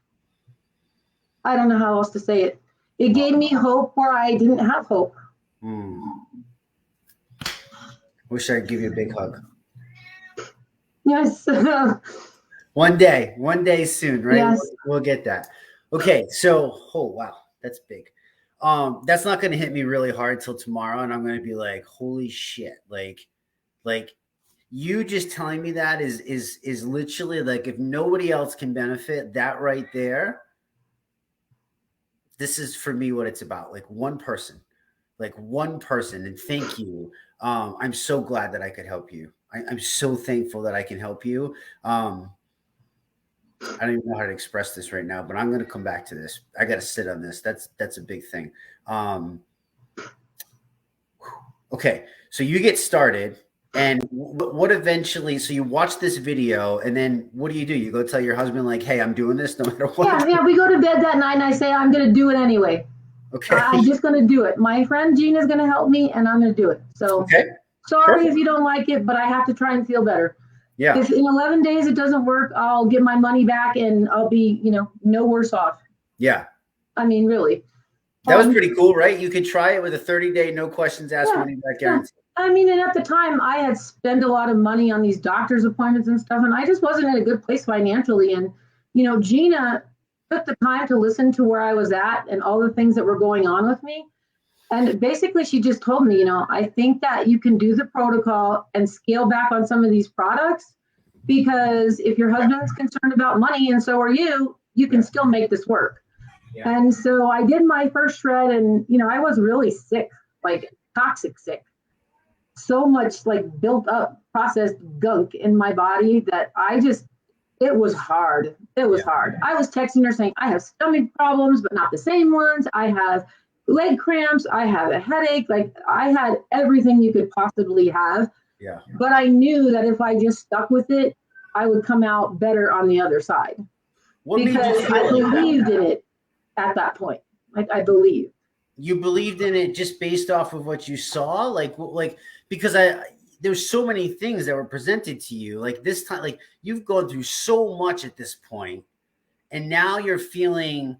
Speaker 2: I don't know how else to say it. It gave me hope where I didn't have hope.
Speaker 1: Wish I could give you a big hug.
Speaker 2: Yes.
Speaker 1: One day soon, right?
Speaker 2: Yes.
Speaker 1: We'll get that. Okay, so oh wow, that's big. That's not going to hit me really hard till tomorrow, and I'm going to be like, holy shit, like you just telling me that is literally like if nobody else can benefit, that right there, this is for me what it's about. Like one person, and thank you. I'm so glad that I could help you. I'm so thankful that I can help you. I don't even know how to express this right now, but I'm going to come back to this. I got to sit on this. That's a big thing. Um, okay, so you get started, and what eventually? So you watch this video, and then what do? You go tell your husband like, "Hey, I'm doing this no matter what."
Speaker 2: Yeah, we go to bed that night and I say, I'm going to do it anyway.
Speaker 1: Okay.
Speaker 2: I'm just going to do it. My friend Gina's going to help me and I'm going to do it. So
Speaker 1: Okay.
Speaker 2: sorry
Speaker 1: Perfect.
Speaker 2: if you don't like it, but I have to try and feel better.
Speaker 1: Yeah.
Speaker 2: If in 11 days it doesn't work, I'll get my money back and I'll be, no worse off.
Speaker 1: Yeah.
Speaker 2: I mean, really.
Speaker 1: That was pretty cool, right? You could try it with a 30-day, no questions asked money back guarantee.
Speaker 2: I mean, and at the time I had spent a lot of money on these doctor's appointments and stuff, and I just wasn't in a good place financially. And, Gina took the time to listen to where I was at and all the things that were going on with me. And basically, she just told me, I think that you can do the protocol and scale back on some of these products because if your husband's concerned about money and so are you can still make this work. Yeah. And so I did my first shred and, I was really sick, like toxic sick. So much like built up processed gunk in my body that it was hard. It was hard. I was texting her saying, I have stomach problems, but not the same ones. I have leg cramps. I have a headache. Like I had everything you could possibly have.
Speaker 1: Yeah.
Speaker 2: But I knew that if I just stuck with it, I would come out better on the other side. Because I believed in it at that point. Like I believed.
Speaker 1: You believed in it just based off of what you saw? Like because there's so many things that were presented to you. Like this time, like you've gone through so much at this point, and now you're feeling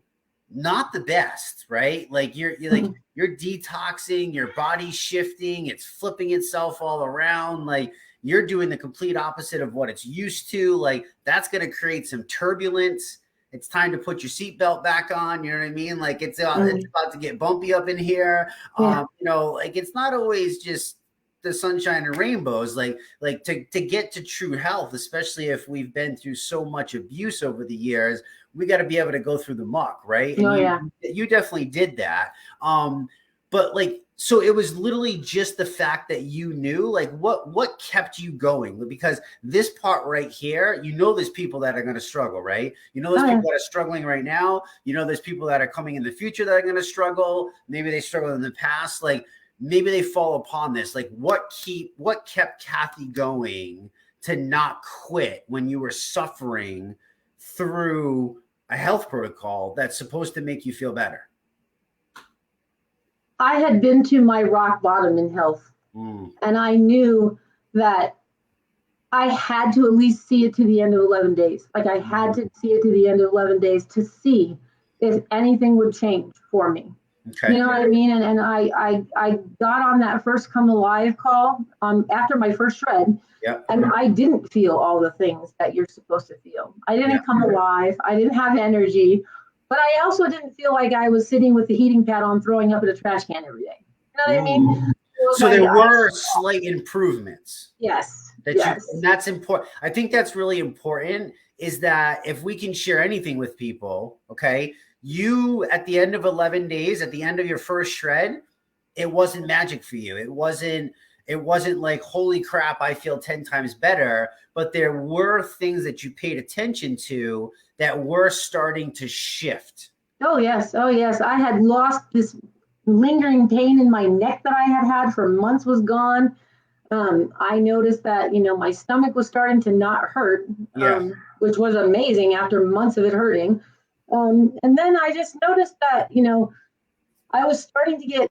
Speaker 1: not the best, right? Like you're like you're detoxing, your body's shifting, it's flipping itself all around. Like you're doing the complete opposite of what it's used to. Like that's going to create some turbulence. It's time to put your seatbelt back on. You know what I mean? Like it's about to get bumpy up in here.
Speaker 2: Yeah.
Speaker 1: Like it's not always just the sunshine and rainbows. Like to get to true health, especially if we've been through so much abuse over the years, we got to be able to go through the muck, right? And you definitely did that. But like, so it was literally just the fact that you knew, like what kept you going? Because this part right here, there's people that are going to struggle, right? There's people that are struggling right now. There's people that are coming in the future that are going to struggle. Maybe they struggled in the past. Like maybe they fall upon this. Like what kept Kathy going to not quit when you were suffering through a health protocol that's supposed to make you feel better?
Speaker 2: I had been to my rock bottom in health, and I knew that I had to at least see it to the end of 11 days. Like I had to see it to the end of 11 days to see if anything would change for me. Okay. You know what I mean? And I got on that first Come Alive call after my first shred. Yeah. And I didn't feel all the things that you're supposed to feel. I didn't come alive. I didn't have energy. But I also didn't feel like I was sitting with the heating pad on throwing up in a trash can every day. You know what I mean?
Speaker 1: So there were slight improvements.
Speaker 2: Yes.
Speaker 1: And that's important. I think that's really important is that if we can share anything with people, okay, you at the end of 11 days, at the end of your first shred, it wasn't magic for you. It wasn't like, holy crap, I feel 10 times better. But there were things that you paid attention to that were starting to shift.
Speaker 2: Oh, yes. I had lost this lingering pain in my neck that I had for months was gone. I noticed that, my stomach was starting to not hurt, which was amazing after months of it hurting. And then I just noticed that, I was starting to get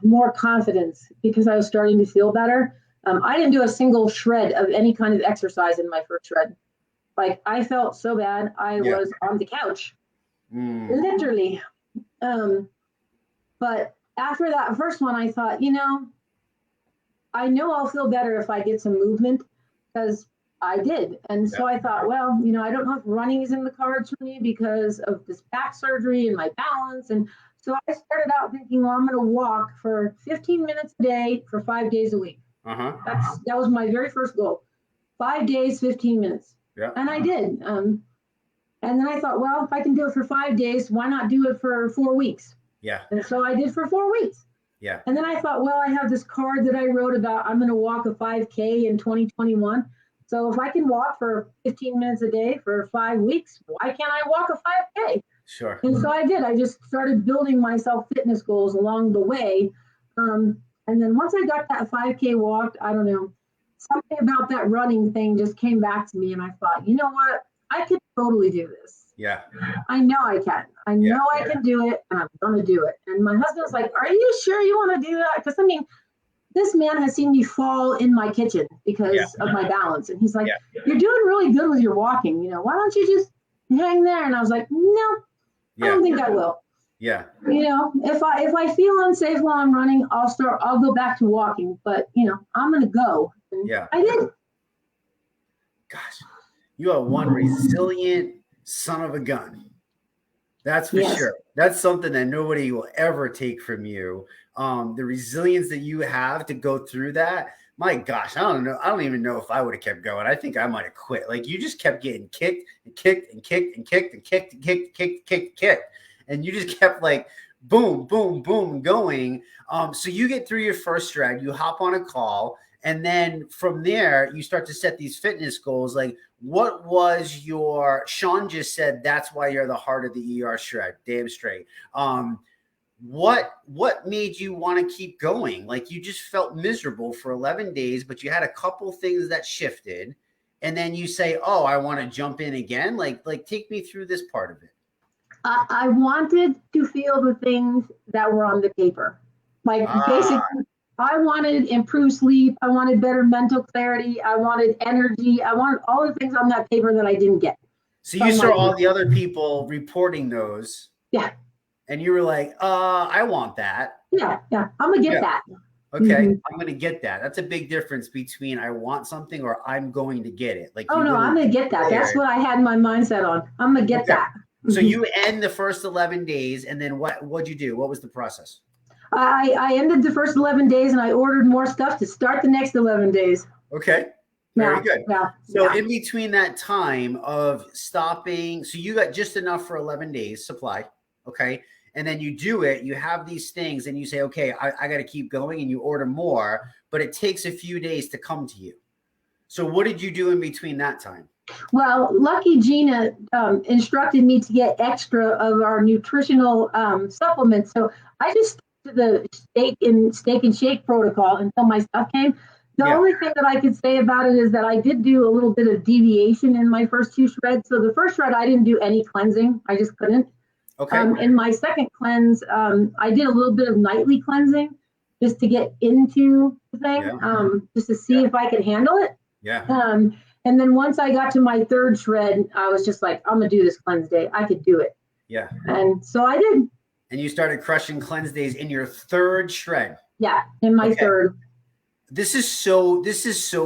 Speaker 2: more confidence because I was starting to feel better. I didn't do a single shred of any kind of exercise in my first shred. Like I felt so bad. I was on the couch, literally. But after that first one, I thought, I know I'll feel better if I get some movement because I did. And so I thought, well, I don't know if running is in the cards for me because of this back surgery and my balance. And so I started out thinking, well, I'm going to walk for 15 minutes a day for 5 days a week. That was my very first goal. 5 days, 15 minutes.
Speaker 1: Yeah.
Speaker 2: And I did. And then I thought, well, if I can do it for 5 days, why not do it for 4 weeks?
Speaker 1: Yeah.
Speaker 2: And so I did for 4 weeks.
Speaker 1: Yeah.
Speaker 2: And then I thought, well, I have this card that I wrote about, I'm going to walk a 5K in 2021. So if I can walk for 15 minutes a day for 5 weeks, why can't I walk a 5K?
Speaker 1: Sure.
Speaker 2: And so I did. I just started building myself fitness goals along the way. And then once I got that 5K walk, I don't know, something about that running thing just came back to me. And I thought, you know what? I could totally do this.
Speaker 1: Yeah.
Speaker 2: I know I can. I know I can do it, and I'm going to do it. And my husband's like, are you sure you want to do that? Because, I mean, this man has seen me fall in my kitchen because of my balance. And he's like, you're doing really good with your walking. Why don't you just hang there? And I was like, no, I don't think I will.
Speaker 1: Yeah.
Speaker 2: If I feel unsafe while I'm running, I'll go back to walking. But, I'm going to go. And I did.
Speaker 1: Gosh, you are one resilient son of a gun. That's for sure. That's something that nobody will ever take from you. The resilience that you have to go through that. My gosh, I don't know. I don't even know if I would have kept going. I think I might have quit. Like, you just kept getting kicked and kicked and kicked and kicked and kicked and kicked. And you just kept like boom, boom, boom going. So you get through your first shred, you hop on a call. And then from there, you start to set these fitness goals. Like, what was Sean just said, that's why you're the heart of the ER shred. Damn straight. What made you want to keep going? Like, you just felt miserable for 11 days, but you had a couple things that shifted. And then you say, oh, I want to jump in again. Like take me through this part of it.
Speaker 2: I wanted to feel the things that were on the paper. Like, basically, I wanted improved sleep. I wanted better mental clarity. I wanted energy. I wanted all the things on that paper that I didn't get.
Speaker 1: So you saw all the other people reporting those.
Speaker 2: Yeah.
Speaker 1: And you were like, I want that.
Speaker 2: Yeah. I'm going to get that.
Speaker 1: Okay. I'm going to get that. That's a big difference between I want something or I'm going to get it. Like,
Speaker 2: oh, no, I'm going to get that. That's what I had my mindset on. I'm going to get that.
Speaker 1: So you end the first 11 days. And then what'd you do? What was the process?
Speaker 2: I ended the first 11 days and I ordered more stuff to start the next 11 days.
Speaker 1: Okay. Very good.
Speaker 2: Yeah.
Speaker 1: So in between that time of stopping, so you got just enough for 11 days supply. Okay. And then you do it, you have these things and you say, okay, I got to keep going, and you order more, but it takes a few days to come to you. So what did you do in between that time?
Speaker 2: Well, lucky Gina instructed me to get extra of our nutritional supplements. So I just the steak and shake protocol until my stuff came. The only thing that I could say about it is that I did do a little bit of deviation in my first 2 shreds. So the first shred, I didn't do any cleansing. I just couldn't.
Speaker 1: Okay.
Speaker 2: In my second cleanse, I did a little bit of nightly cleansing just to get into the thing, just to see if I could handle it.
Speaker 1: Yeah.
Speaker 2: And then once I got to my 3rd shred, I was just like, I'm going to do this cleanse day. I could do it.
Speaker 1: Yeah.
Speaker 2: And so I did.
Speaker 1: And you started crushing cleanse days in your 3rd shred.
Speaker 2: Yeah, in my 3rd.
Speaker 1: This is so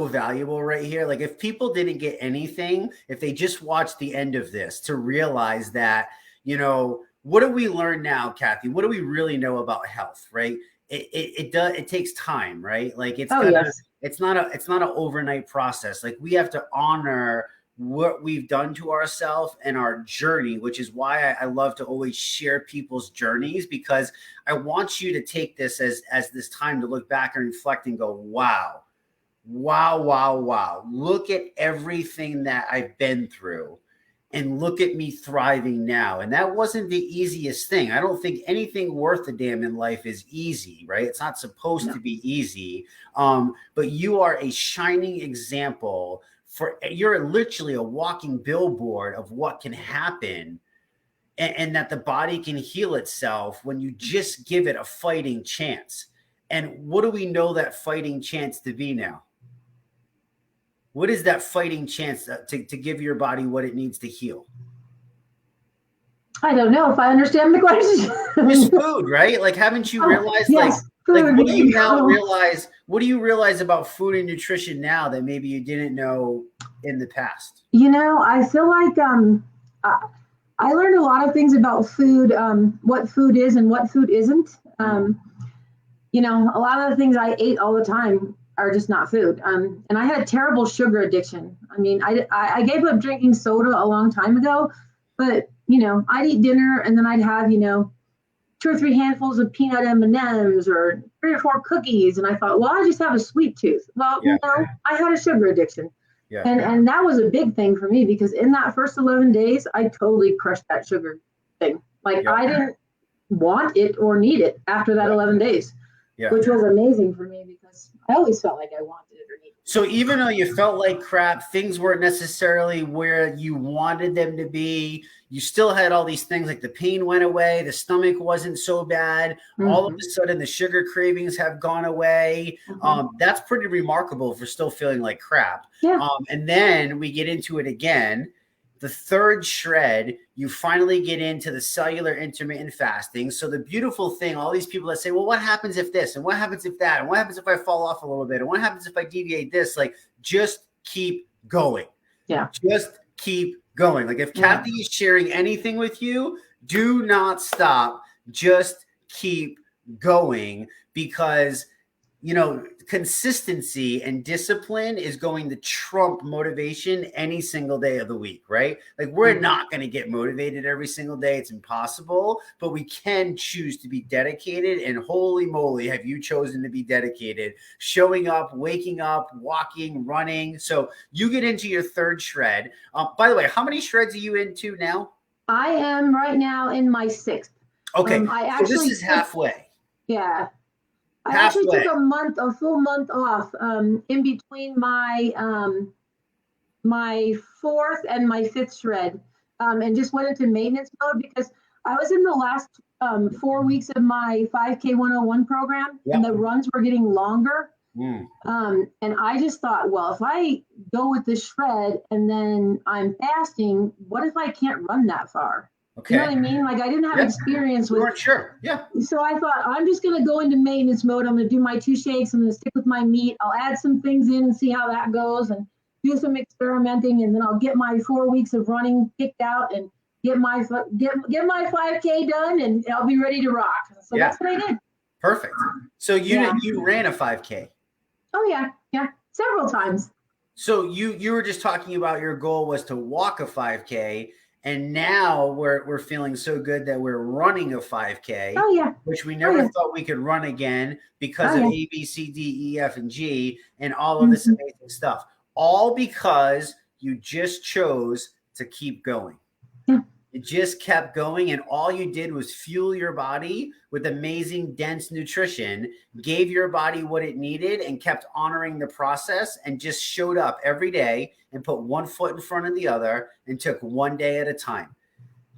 Speaker 1: valuable right here. Like, if people didn't get anything, if they just watched the end of this to realize that, what do we learn now, Kathy? What do we really know about health, right? It takes time, right? Like, it's not an overnight process. Like, we have to honor what we've done to ourselves and our journey, which is why I love to always share people's journeys, because I want you to take this as this time to look back and reflect and go, wow. Look at everything that I've been through and look at me thriving now. And that wasn't the easiest thing. I don't think anything worth a damn in life is easy, right? It's not supposed to be easy. But you are a shining example. You're literally a walking billboard of what can happen, and that the body can heal itself when you just give it a fighting chance. And what do we know that fighting chance to be now? What is that fighting chance to give your body what it needs to heal?
Speaker 2: I don't know if I understand the question.
Speaker 1: It's food, right? Like, haven't you realized,
Speaker 2: food.
Speaker 1: What do you realize about food and nutrition now that maybe you didn't know in the past?
Speaker 2: I feel like I learned a lot of things about food, what food is and what food isn't. A lot of the things I ate all the time are just not food. And I had a terrible sugar addiction. I mean, I gave up drinking soda a long time ago, but I'd eat dinner and then I'd have 2 or 3 handfuls of peanut M&Ms or 3 or 4 cookies, and I thought, well, I just have a sweet tooth. Well, no, I had a sugar addiction.
Speaker 1: Yeah.
Speaker 2: And that was a big thing for me because in that first 11 days, I totally crushed that sugar thing. Like I didn't want it or need it after that 11 days, which was amazing for me because I always felt like I wanted it or needed it.
Speaker 1: So even though you felt like crap, things weren't necessarily where you wanted them to be. You still had all these things like the pain went away. The stomach wasn't so bad. All of a sudden the sugar cravings have gone away. That's pretty remarkable for still feeling like crap.
Speaker 2: Yeah.
Speaker 1: And then we get into it again. The third shred, you finally get into the cellular intermittent fasting. So the beautiful thing, all these people that say, well, what happens if this? And what happens if that? And what happens if I fall off a little bit? And what happens if I deviate this? Like, just keep going.
Speaker 2: Yeah.
Speaker 1: Just keep going. Like if Kathy is sharing anything with you, do not stop. Just keep going because consistency and discipline is going to trump motivation any single day of the week, right? Like we're not going to get motivated every single day. It's impossible, but we can choose to be dedicated. And holy moly, have you chosen to be dedicated, showing up, waking up, walking, running. So you get into your third shred. By the way, how many shreds are you into now?
Speaker 2: I am right now in my 6th.
Speaker 1: Okay. So this is halfway.
Speaker 2: Yeah. I actually took a full month off in between my my 4th and my 5th shred, and just went into maintenance mode because I was in the last 4 weeks of my 5K 101 program, and the runs were getting longer. And I just thought, well, if I go with the shred and then I'm fasting, what if I can't run that far? Okay. You know what I mean? Like I didn't have experience with.
Speaker 1: You weren't sure. Yeah.
Speaker 2: So I thought I'm just going to go into maintenance mode. I'm going to do my 2 shakes. I'm going to stick with my meat. I'll add some things in and see how that goes and do some experimenting. And then I'll get my 4 weeks of running kicked out and get my 5K done and I'll be ready to rock. So that's what I did.
Speaker 1: Perfect. So you ran a 5K.
Speaker 2: Oh yeah. Several times.
Speaker 1: So you were just talking about your goal was to walk a 5K. And now we're feeling so good that we're running a 5K, which we never thought we could run again because of A, B, C, D, E, F, and G, and all of this amazing stuff. All because you just chose to keep going. You just kept going, and all you did was fuel your body with amazing, dense nutrition, gave your body what it needed, and kept honoring the process, and just showed up every day and put one foot in front of the other and took one day at a time.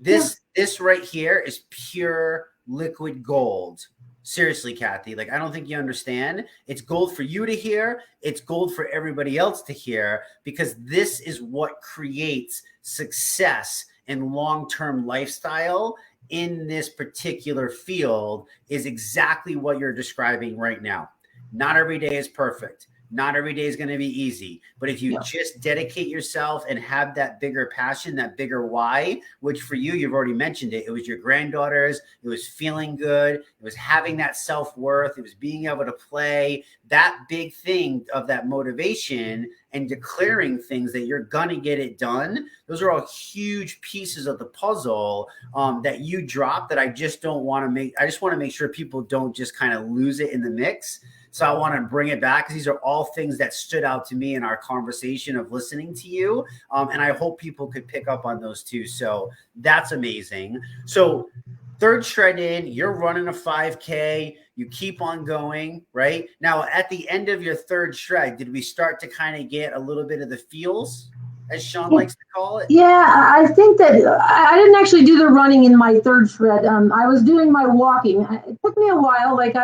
Speaker 1: This right here is pure liquid gold. Seriously, Kathy, like I don't think you understand. It's gold for you to hear. It's gold for everybody else to hear because this is what creates success and long-term lifestyle in this particular field is exactly what you're describing right now. Not every day is perfect. Not every day is going to be easy, but if you just dedicate yourself and have that bigger passion, that bigger why, which for you, you've already mentioned it. It was your granddaughters. It was feeling good. It was having that self-worth. It was being able to play that big thing of that motivation and declaring things that you're going to get it done. Those are all huge pieces of the puzzle that you drop that I just don't want to make. I just want to make sure people don't just kind of lose it in the mix. So I want to bring it back because these are all things that stood out to me in our conversation of listening to you. And I hope people could pick up on those too. So that's amazing. So third shred in, you're running a 5K, you keep on going, right? Now, at the end of your third shred, did we start to kind of get a little bit of the feels, as Sean likes to call it?
Speaker 2: Yeah, I think that I didn't actually do the running in my third shred. I was doing my walking. It took me a while. Like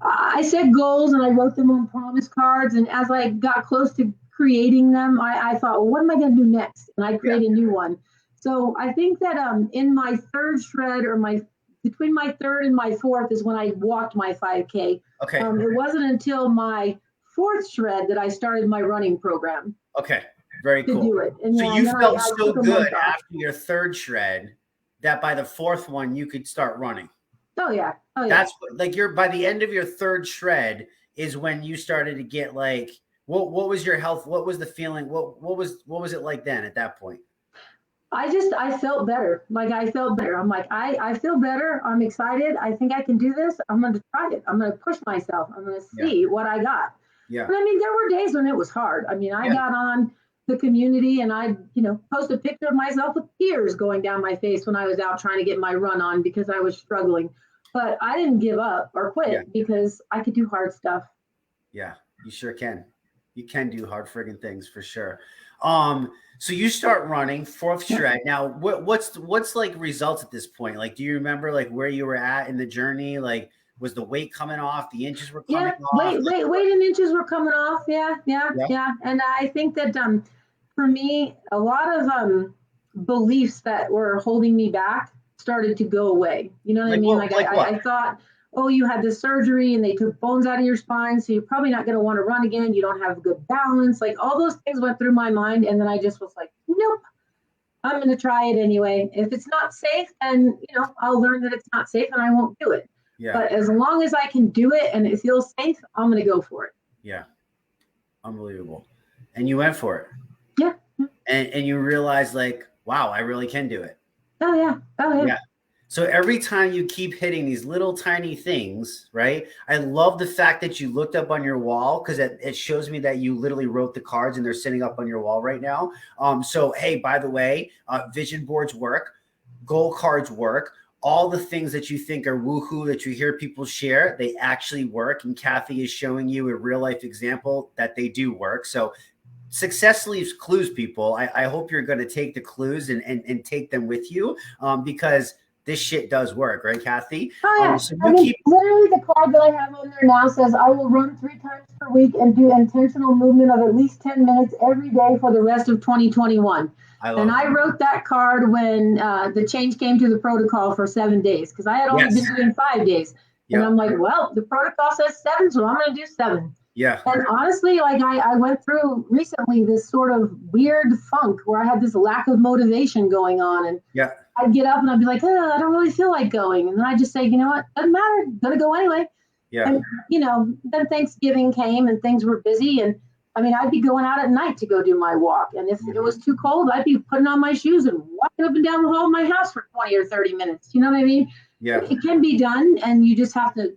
Speaker 2: I set goals and I wrote them on promise cards. And as I got close to creating them, I thought, well, what am I going to do next? And I created a new one. So I think that in my third shred or between my third and my fourth is when I walked my 5K.
Speaker 1: Okay.
Speaker 2: It wasn't until my fourth shred that I started my running program.
Speaker 1: Okay. Very
Speaker 2: to
Speaker 1: cool.
Speaker 2: do it. And
Speaker 1: So
Speaker 2: yeah,
Speaker 1: you
Speaker 2: and then
Speaker 1: felt
Speaker 2: I
Speaker 1: so
Speaker 2: took a
Speaker 1: good
Speaker 2: month off.
Speaker 1: after your third shred that by the fourth one you could start running.
Speaker 2: Oh yeah. Oh yeah.
Speaker 1: That's like by the end of your third shred is when you started to get like what was your health? What was the feeling? What was it like then at that point?
Speaker 2: I felt better. Like I felt better. I'm like, I feel better. I'm excited. I think I can do this. I'm going to try it. I'm going to push myself. I'm going to
Speaker 1: Yeah.
Speaker 2: see what I got.
Speaker 1: Yeah.
Speaker 2: And I mean, there were days when it was hard. I mean, I
Speaker 1: Yeah.
Speaker 2: got on the community and I, post a picture of myself with tears going down my face when I was out trying to get my run on because I was struggling. But I didn't give up or quit
Speaker 1: Yeah.
Speaker 2: because I could do hard stuff.
Speaker 1: Yeah, you sure can. You can do hard friggin' things for sure. So you start running fourth shred. Now, what's like results at this point? Like, do you remember like where you were at in the journey? Like, was the weight coming off? The inches were coming
Speaker 2: Yeah,
Speaker 1: off?
Speaker 2: weight and inches were coming off. Yeah,
Speaker 1: Yeah.
Speaker 2: yeah. And I think that for me, a lot of beliefs that were holding me back started to go away. You know what I
Speaker 1: Like
Speaker 2: mean?
Speaker 1: what?
Speaker 2: Like
Speaker 1: Like what?
Speaker 2: I thought, oh, you had this surgery and they took bones out of your spine, so you're probably not going to want to run again. You don't have good balance. Like all those things went through my mind, and then I just was like, nope. I'm going to try it anyway. If it's not safe, then I'll learn that it's not safe, and I won't do it.
Speaker 1: Yeah.
Speaker 2: But as long as I can do it and it feels safe, I'm going to go for it.
Speaker 1: Yeah. Unbelievable. And you went for it.
Speaker 2: Yeah.
Speaker 1: And you realized like, wow, I really can do it.
Speaker 2: Oh yeah. Oh yeah.
Speaker 1: Yeah. So every time you keep hitting these little tiny things, right? I love the fact that you looked up on your wall because it shows me that you literally wrote the cards and they're sitting up on your wall right now. So, hey, by the way, vision boards work, goal cards work. All the things that you think are woohoo that you hear people share, they actually work. And Kathy is showing you a real life example that they do work. So success leaves clues, people. I hope you're going to take the clues and take them with you because this shit does work, right, Kathy?
Speaker 2: Oh yeah.
Speaker 1: So
Speaker 2: I mean, literally the card that I have on there now says I will run 3 times per week and do intentional movement of at least 10 minutes every day for the rest of 2021. I wrote that card when the change came to the protocol for 7 days because I had only been doing 5 days. And I'm like, well, the protocol says 7, so I'm going to do 7.
Speaker 1: Yeah.
Speaker 2: And honestly, like I went through recently this sort of weird funk where I had this lack of motivation going on. And
Speaker 1: Yeah.
Speaker 2: I'd get up and I'd be like, oh, I don't really feel like going. And then I just say, you know what? Doesn't matter. Gonna go anyway.
Speaker 1: Yeah.
Speaker 2: And, then Thanksgiving came and things were busy. And I mean, I'd be going out at night to go do my walk. And if it was too cold, I'd be putting on my shoes and walking up and down the hall of my house for 20 or 30 minutes. You know what I mean?
Speaker 1: Yeah.
Speaker 2: It can be done. And you just have to,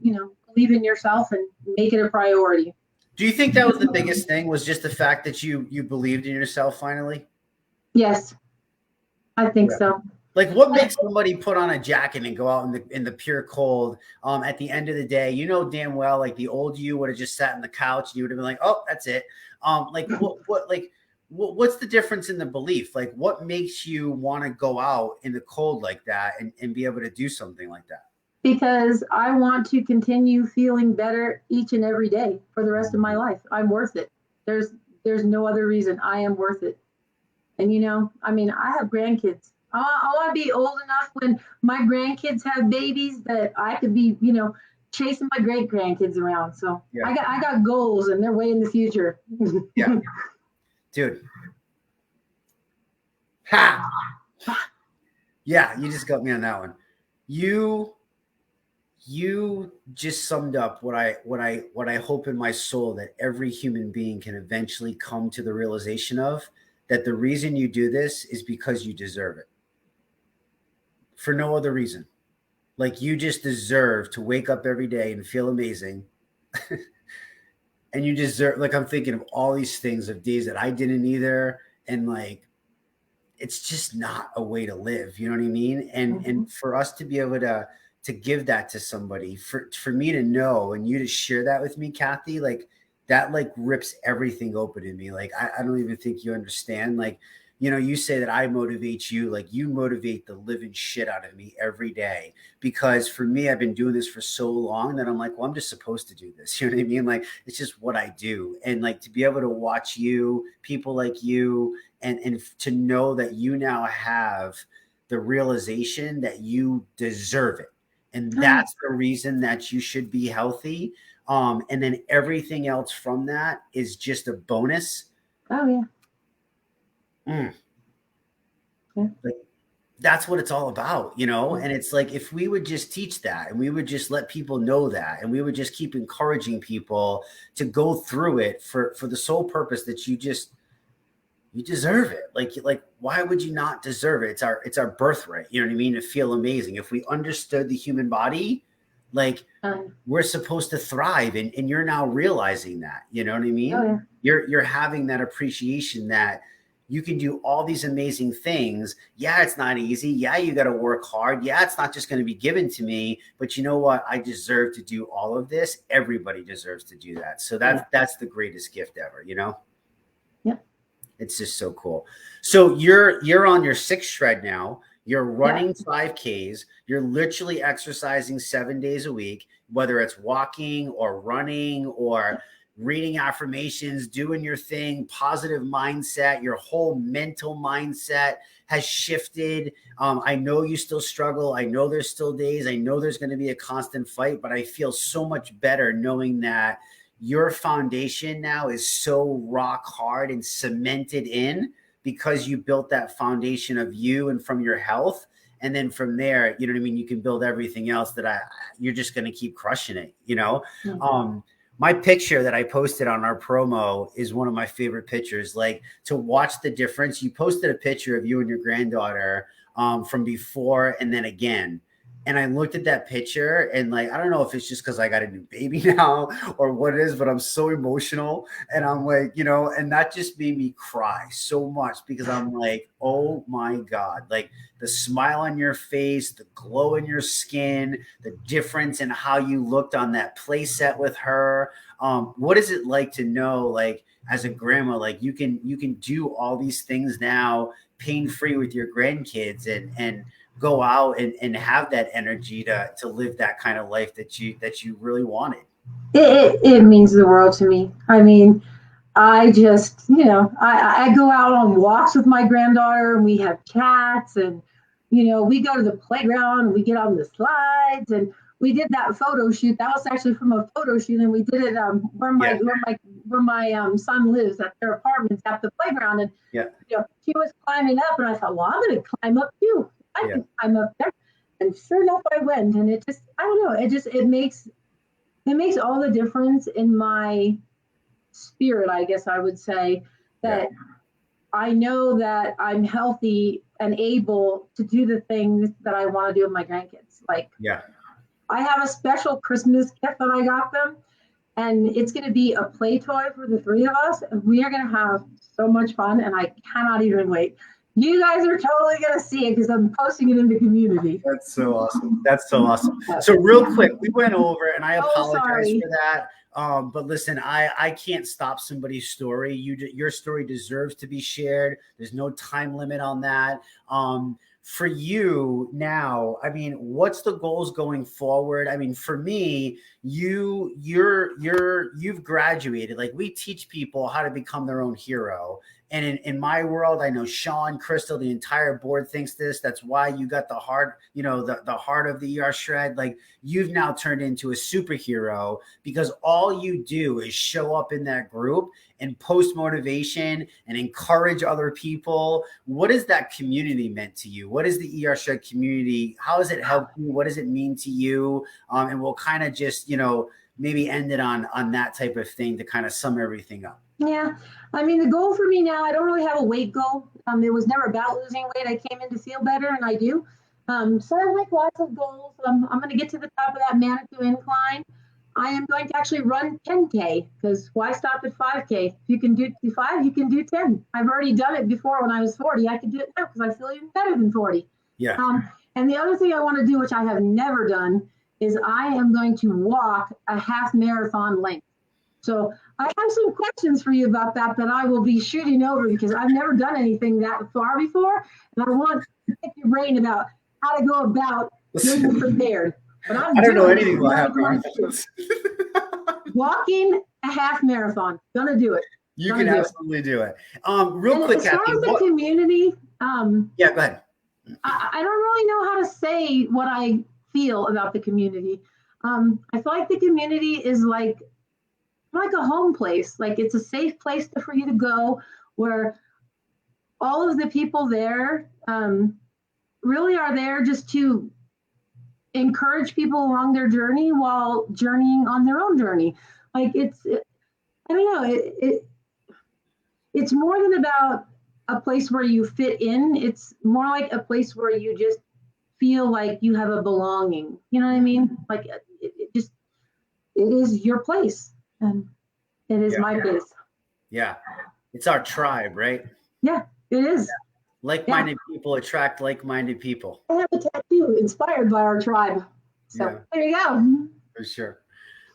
Speaker 2: believe in yourself and make it a priority.
Speaker 1: Do you think that was the biggest thing was just the fact that you believed in yourself finally?
Speaker 2: Yes, I think so.
Speaker 1: Like what makes somebody put on a jacket and go out in the pure cold? At the end of the day, you know damn well, like the old you would have just sat on the couch and you would have been like, oh, that's it. What's the difference in the belief? Like what makes you want to go out in the cold like that and be able to do something like that?
Speaker 2: Because I want to continue feeling better each and every day for the rest of my life. I'm worth it. There's no other reason. I am worth it. And I mean, I have grandkids. I want to be old enough when my grandkids have babies that I could be, chasing my great grandkids around. So I got goals and they're way in the future.
Speaker 1: Yeah. Dude. Ha. Yeah, you just got me on that one. You just summed up what I hope in my soul that every human being can eventually come to the realization of, that the reason you do this is because you deserve it. For no other reason. Like you just deserve to wake up every day and feel amazing. And you deserve, like I'm thinking of all these things of days that I didn't either. And like, it's just not a way to live. You know what I mean? And for us to be able to give that to somebody, for me to know and you to share that with me, Kathy, like that like rips everything open in me. Like I don't even think you understand. Like, you say that I motivate you, like you motivate the living shit out of me every day. Because for me, I've been doing this for so long that I'm like, well, I'm just supposed to do this. You know what I mean? Like it's just what I do. And like to be able to watch you, people like you, and to know that you now have the realization that you deserve it. And that's the reason that you should be healthy. And then everything else from that is just a bonus.
Speaker 2: Oh, yeah.
Speaker 1: Mm.
Speaker 2: Yeah.
Speaker 1: Like, that's what it's all about, you know? And it's like, if we would just teach that and we would just let people know that, and we would just keep encouraging people to go through it for the sole purpose that you deserve it. Like, why would you not deserve it? It's our birthright. You know what I mean? To feel amazing. If we understood the human body, like,
Speaker 2: Um,
Speaker 1: we're supposed to thrive, and you're now realizing that, you know what I
Speaker 2: oh
Speaker 1: mean?
Speaker 2: yeah.
Speaker 1: You're having that appreciation that you can do all these amazing things. Yeah, it's not easy. Yeah, you got to work hard. Yeah, it's not just going to be given to me, but you know what? I deserve to do all of this. Everybody deserves to do that. So
Speaker 2: Yeah.
Speaker 1: that's the greatest gift ever, you know?
Speaker 2: Yeah.
Speaker 1: It's just so cool. So you're on your sixth shred now. You're
Speaker 2: Yeah.
Speaker 1: running 5Ks. You're literally exercising 7 days a week, whether it's walking or running or reading affirmations, doing your thing, positive mindset. Your whole mental mindset has shifted. I know you still struggle. I know there's still days. I know there's going to be a constant fight, but I feel so much better knowing that your foundation now is so rock hard and cemented in because you built that foundation of you and from your health. And then from there, you know what I mean? You can build everything else you're just going to keep crushing it, you know?
Speaker 2: Yeah.
Speaker 1: My picture that I posted on our promo is one of my favorite pictures. Like, to watch the difference. You posted a picture of you and your granddaughter from before and then again. And I looked at that picture and, like, I don't know if it's just because I got a new baby now or what it is, but I'm so emotional. And I'm like, you know, and that just made me cry so much because I'm like, oh my God, like the smile on your face, the glow in your skin, the difference in how you looked on that play set with her. What is it like to know, like, as a grandma, like you can do all these things now pain free with your grandkids and go out and have that energy to live that kind of life that you really wanted.
Speaker 2: It means the world to me. I mean, I just, I go out on walks with my granddaughter and we have chats and, we go to the playground and we get on the slides and we did that photo shoot. That was actually from a photo shoot and we did it
Speaker 1: Yeah,
Speaker 2: where my son lives at their apartments at the playground. And,
Speaker 1: yeah,
Speaker 2: she was climbing up and I thought, well, I'm going to climb up too. I
Speaker 1: yeah,
Speaker 2: can climb up there. And sure enough, I went and it just, I don't know, it makes all the difference in my spirit, I guess I would say,
Speaker 1: yeah,
Speaker 2: that I know that I'm healthy and able to do the things that I want to do with my grandkids. Like,
Speaker 1: yeah.
Speaker 2: I have a special Christmas gift that I got them, and it's going to be a play toy for the three of us. And we are going to have so much fun, and I cannot even wait. You guys are totally going to see it because I'm posting it in the community.
Speaker 1: That's so awesome. That's so awesome. So real quick, we went over, and I
Speaker 2: Oh,
Speaker 1: apologize
Speaker 2: sorry.
Speaker 1: for that. But listen, I can't stop somebody's story. Your story deserves to be shared. There's no time limit on that. For you now, I mean, what's the goals going forward? I mean, for me, you've graduated. Like, we teach people how to become their own hero. And in my world, I know Sean, Crystal, the entire board thinks this. That's why you got the heart, the heart of the ER shred. Like, you've now turned into a superhero because all you do is show up in that group and post motivation and encourage other people. What has that community meant to you? What is the ER shred community? How has it helped you? What does it mean to you? And we'll kind of just, maybe end it on that type of thing to kind of sum everything up.
Speaker 2: Yeah, I mean, the goal for me now, I don't really have a weight goal. It was never about losing weight. I came in to feel better, and I do. So I have like lots of goals. I'm going to get to the top of that Manitou incline. I am going to actually run 10K because why stop at 5K? If you can do 5, you can do 10. I've already done it before when I was 40. I can do it now because I feel even better than 40.
Speaker 1: Yeah.
Speaker 2: And the other thing I want to do, which I have never done, is I am going to walk a half marathon length. So I have some questions for you about that I will be shooting over because I've never done anything that far before. And I want to pick your brain about how to go about getting prepared. But
Speaker 1: I don't know anything about half marathons.
Speaker 2: Walking a half marathon. Gonna do it.
Speaker 1: You can absolutely do it. Real quick,
Speaker 2: as far as the community,
Speaker 1: yeah, go ahead.
Speaker 2: I don't really know how to say what I feel about the community. I feel like the community is like a home place. Like, it's a safe place for you to go where all of the people there really are there just to encourage people along their journey while journeying on their own journey. Like I don't know, it's more than about a place where you fit in. It's more like a place where you just feel like you have a belonging. You know what I mean? Like it is your place, and it is
Speaker 1: Yeah.
Speaker 2: my place.
Speaker 1: Yeah. It's our tribe, right?
Speaker 2: Yeah, it is.
Speaker 1: Like-minded people attract like-minded people.
Speaker 2: I have a tattoo inspired by our tribe. So
Speaker 1: Yeah,
Speaker 2: there you go.
Speaker 1: for sure.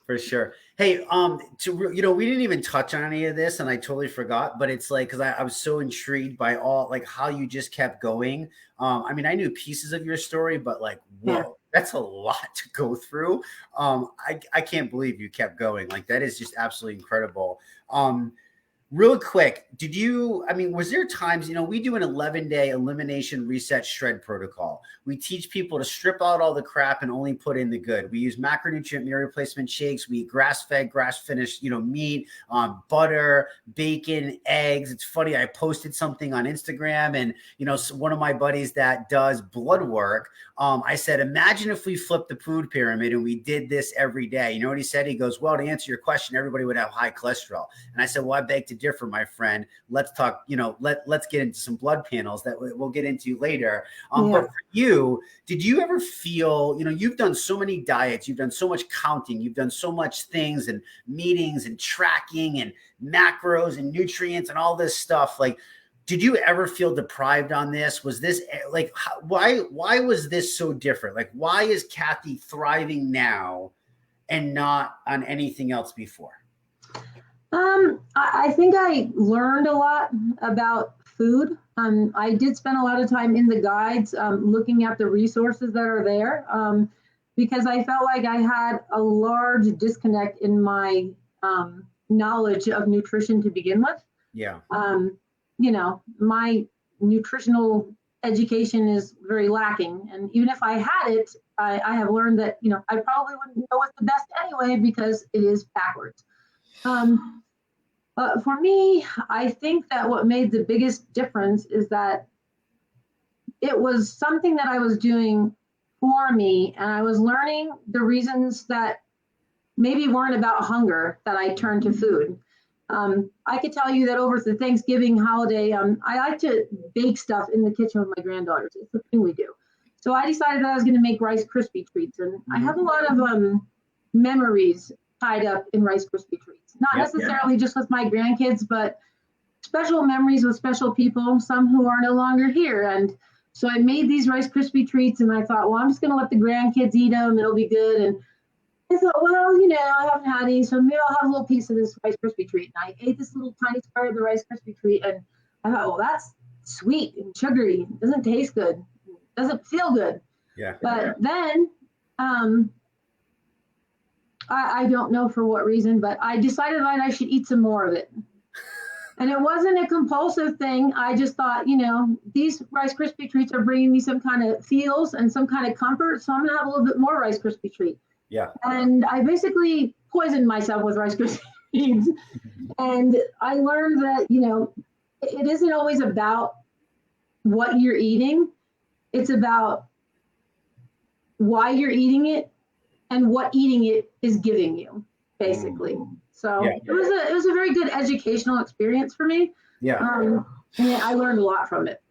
Speaker 1: For sure. Hey, we didn't even touch on any of this, and I totally forgot. But it's like because I was so intrigued by all like how you just kept going. I mean, I knew pieces of your story, but like,
Speaker 2: Yeah.
Speaker 1: whoa, that's a lot to go through. I can't believe you kept going. Like that is just absolutely incredible. Real quick, was there times, we do an 11-day elimination reset shred protocol. We teach people to strip out all the crap and only put in the good. We use macronutrient meal replacement shakes. We eat grass-fed, grass-finished, meat, butter, bacon, eggs. It's funny. I posted something on Instagram and, one of my buddies that does blood work, I said, imagine if we flipped the food pyramid and we did this every day. You know what he said? He goes, well, to answer your question, everybody would have high cholesterol. And I said, well, I beg to differ, my friend. Let's talk, let's get into some blood panels that we'll get into later. But for you, did you ever feel, you've done so many diets, you've done so much counting, you've done so much things and meetings and tracking and macros and nutrients and all this stuff. Like, did you ever feel deprived on this? Was this like, why was this so different? Like, why is Kathy thriving now and not on anything else before?
Speaker 2: I think I learned a lot about food. I did spend a lot of time in the guides, looking at the resources that are there, because I felt like I had a large disconnect in my knowledge of nutrition to begin with.
Speaker 1: Yeah.
Speaker 2: My nutritional education is very lacking. And even if I had it, I have learned that, I probably wouldn't know what's the best anyway, because it is backwards. But for me, I think that what made the biggest difference is that it was something that I was doing for me, and I was learning the reasons that maybe weren't about hunger that I turned to food. I could tell you that over the Thanksgiving holiday, I like to bake stuff in the kitchen with my granddaughters. It's the thing we do. So I decided that I was going to make Rice Krispie treats, and I have a lot of memories tied up in Rice Krispie treats. Not necessarily just with my grandkids, but special memories with special people, some who are no longer here. And so I made these Rice Krispie treats, and I thought, well, I'm just going to let the grandkids eat them. It'll be good. And I thought, well, I haven't had any, so maybe I'll have a little piece of this Rice Krispie treat. And I ate this little tiny square of the Rice Krispie treat, and I thought, well, that's sweet and sugary. It doesn't taste good. It doesn't feel good.
Speaker 1: Yeah.
Speaker 2: But then, I don't know for what reason, but I decided that I should eat some more of it. And it wasn't a compulsive thing. I just thought, these Rice Krispie treats are bringing me some kind of feels and some kind of comfort, so I'm going to have a little bit more Rice Krispie treat.
Speaker 1: Yeah.
Speaker 2: And I basically poisoned myself with Rice Krispie treats. And I learned that, it isn't always about what you're eating. It's about why you're eating it and what eating it is giving you, basically. So it was a very good educational experience for me.
Speaker 1: Yeah.
Speaker 2: And I learned a lot from it.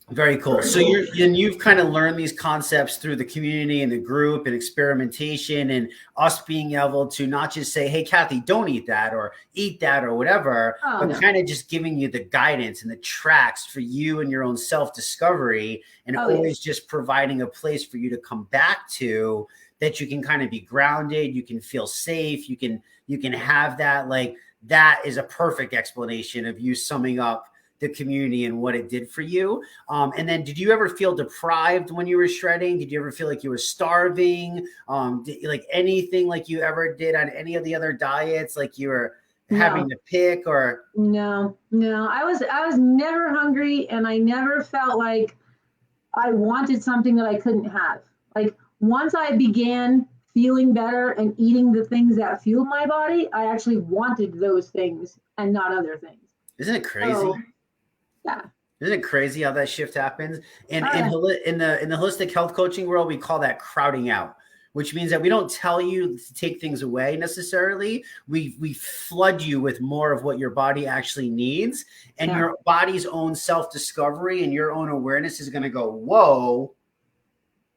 Speaker 1: Very cool. So you've kind of learned these concepts through the community and the group and experimentation and us being able to not just say, hey, Kathy, don't eat that or eat that or whatever, but kind of just giving you the guidance and the tracks for you and your own self-discovery, and always just providing a place for you to come back to that you can kind of be grounded, you can feel safe, you can have that. Like, that is a perfect explanation of you summing up the community and what it did for you. And then did you ever feel deprived when you were shredding? Did you ever feel like you were starving? Like anything like you ever did on any of the other diets, like you were having to pick? Or
Speaker 2: no, I was never hungry, and I never felt like I wanted something that I couldn't have. Like, once I began feeling better and eating the things that fueled my body, I actually wanted those things and not other things.
Speaker 1: Isn't it crazy?
Speaker 2: So, yeah.
Speaker 1: Isn't it crazy how that shift happens? And
Speaker 2: Oh,
Speaker 1: in the holistic health coaching world, we call that crowding out, which means that we don't tell you to take things away necessarily. We flood you with more of what your body actually needs, and
Speaker 2: yeah,
Speaker 1: your body's own self-discovery and your own awareness is going to go, whoa,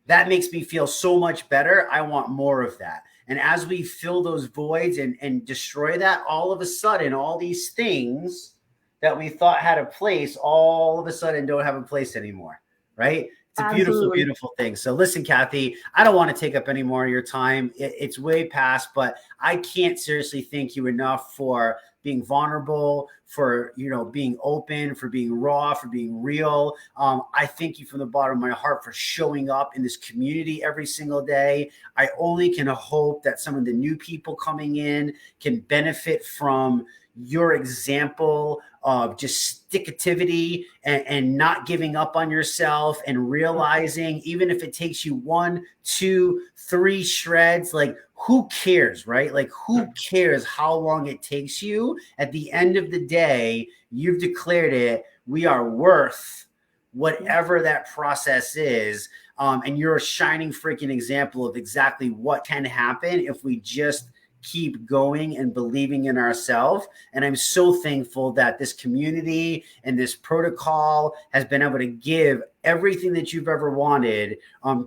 Speaker 1: that makes me feel so much better. I want more of that. And as we fill those voids and destroy that, all of a sudden, all these things that we thought had a place all of a sudden don't have a place anymore. Right? It's a beautiful,
Speaker 2: absolutely.
Speaker 1: beautiful thing. So listen, Kathy, I don't want to take up any more of your time. It's way past, but I can't seriously thank you enough for being vulnerable, for being open, for being raw, for being real. I thank you from the bottom of my heart for showing up in this community every single day. I only can hope that some of the new people coming in can benefit from your example of just sticktivity and not giving up on yourself and realizing, even if it takes you 1, 2, 3 shreds, like who cares, right? Like who cares how long it takes you? At the end of the day, you've declared it. We are worth whatever that process is. And you're a shining freaking example of exactly what can happen if we just keep going and believing in ourselves. And I'm so thankful that this community and this protocol has been able to give everything that you've ever wanted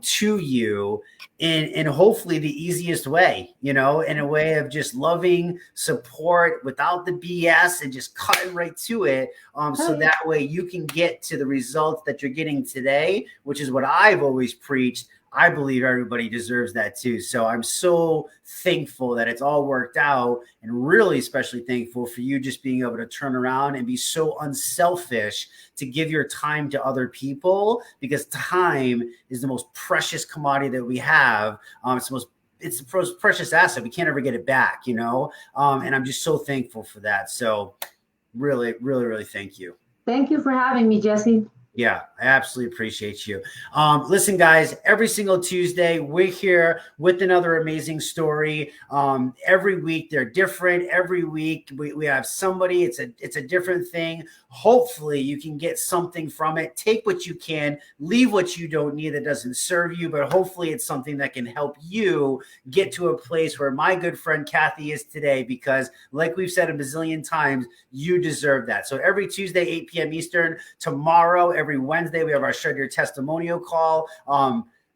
Speaker 1: to you in hopefully the easiest way, in a way of just loving support without the BS and just cutting right to it. So that way you can get to the results that you're getting today, which is what I've always preached. I believe everybody deserves that too. So I'm so thankful that it's all worked out, and really especially thankful for you just being able to turn around and be so unselfish to give your time to other people, because time is the most precious commodity that we have. It's the most precious asset. We can't ever get it back, and I'm just so thankful for that. So really, really, really thank you.
Speaker 2: Thank you for having me, Jesse.
Speaker 1: Yeah, I absolutely appreciate you. Listen, guys, every single Tuesday, we're here with another amazing story. Every week, they're different. Every week, we have somebody. It's a different thing. Hopefully, you can get something from it. Take what you can, leave what you don't need that doesn't serve you, but hopefully it's something that can help you get to a place where my good friend Kathy is today, because like we've said a bazillion times, you deserve that. So every Tuesday, 8 p.m. Eastern, tomorrow, every Wednesday, we have our Shred Your Testimonial call.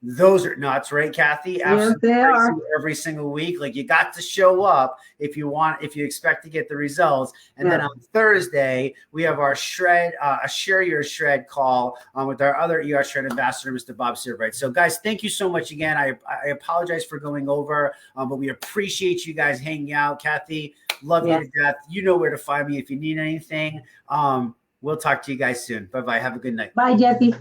Speaker 1: Those are nuts, right, Kathy?
Speaker 2: Yes,
Speaker 1: Absolutely
Speaker 2: they
Speaker 1: crazy
Speaker 2: are.
Speaker 1: every single week. Like, you got to show up if you expect to get the results. And then on Thursday, we have our Share Your Shred call with our other ER Shred ambassador, Mr. Bob Silverbright. So, guys, thank you so much again. I apologize for going over, but we appreciate you guys hanging out. Kathy, love you to death. You know where to find me if you need anything. We'll talk to you guys soon. Bye-bye. Have a good night.
Speaker 2: Bye, Jesse.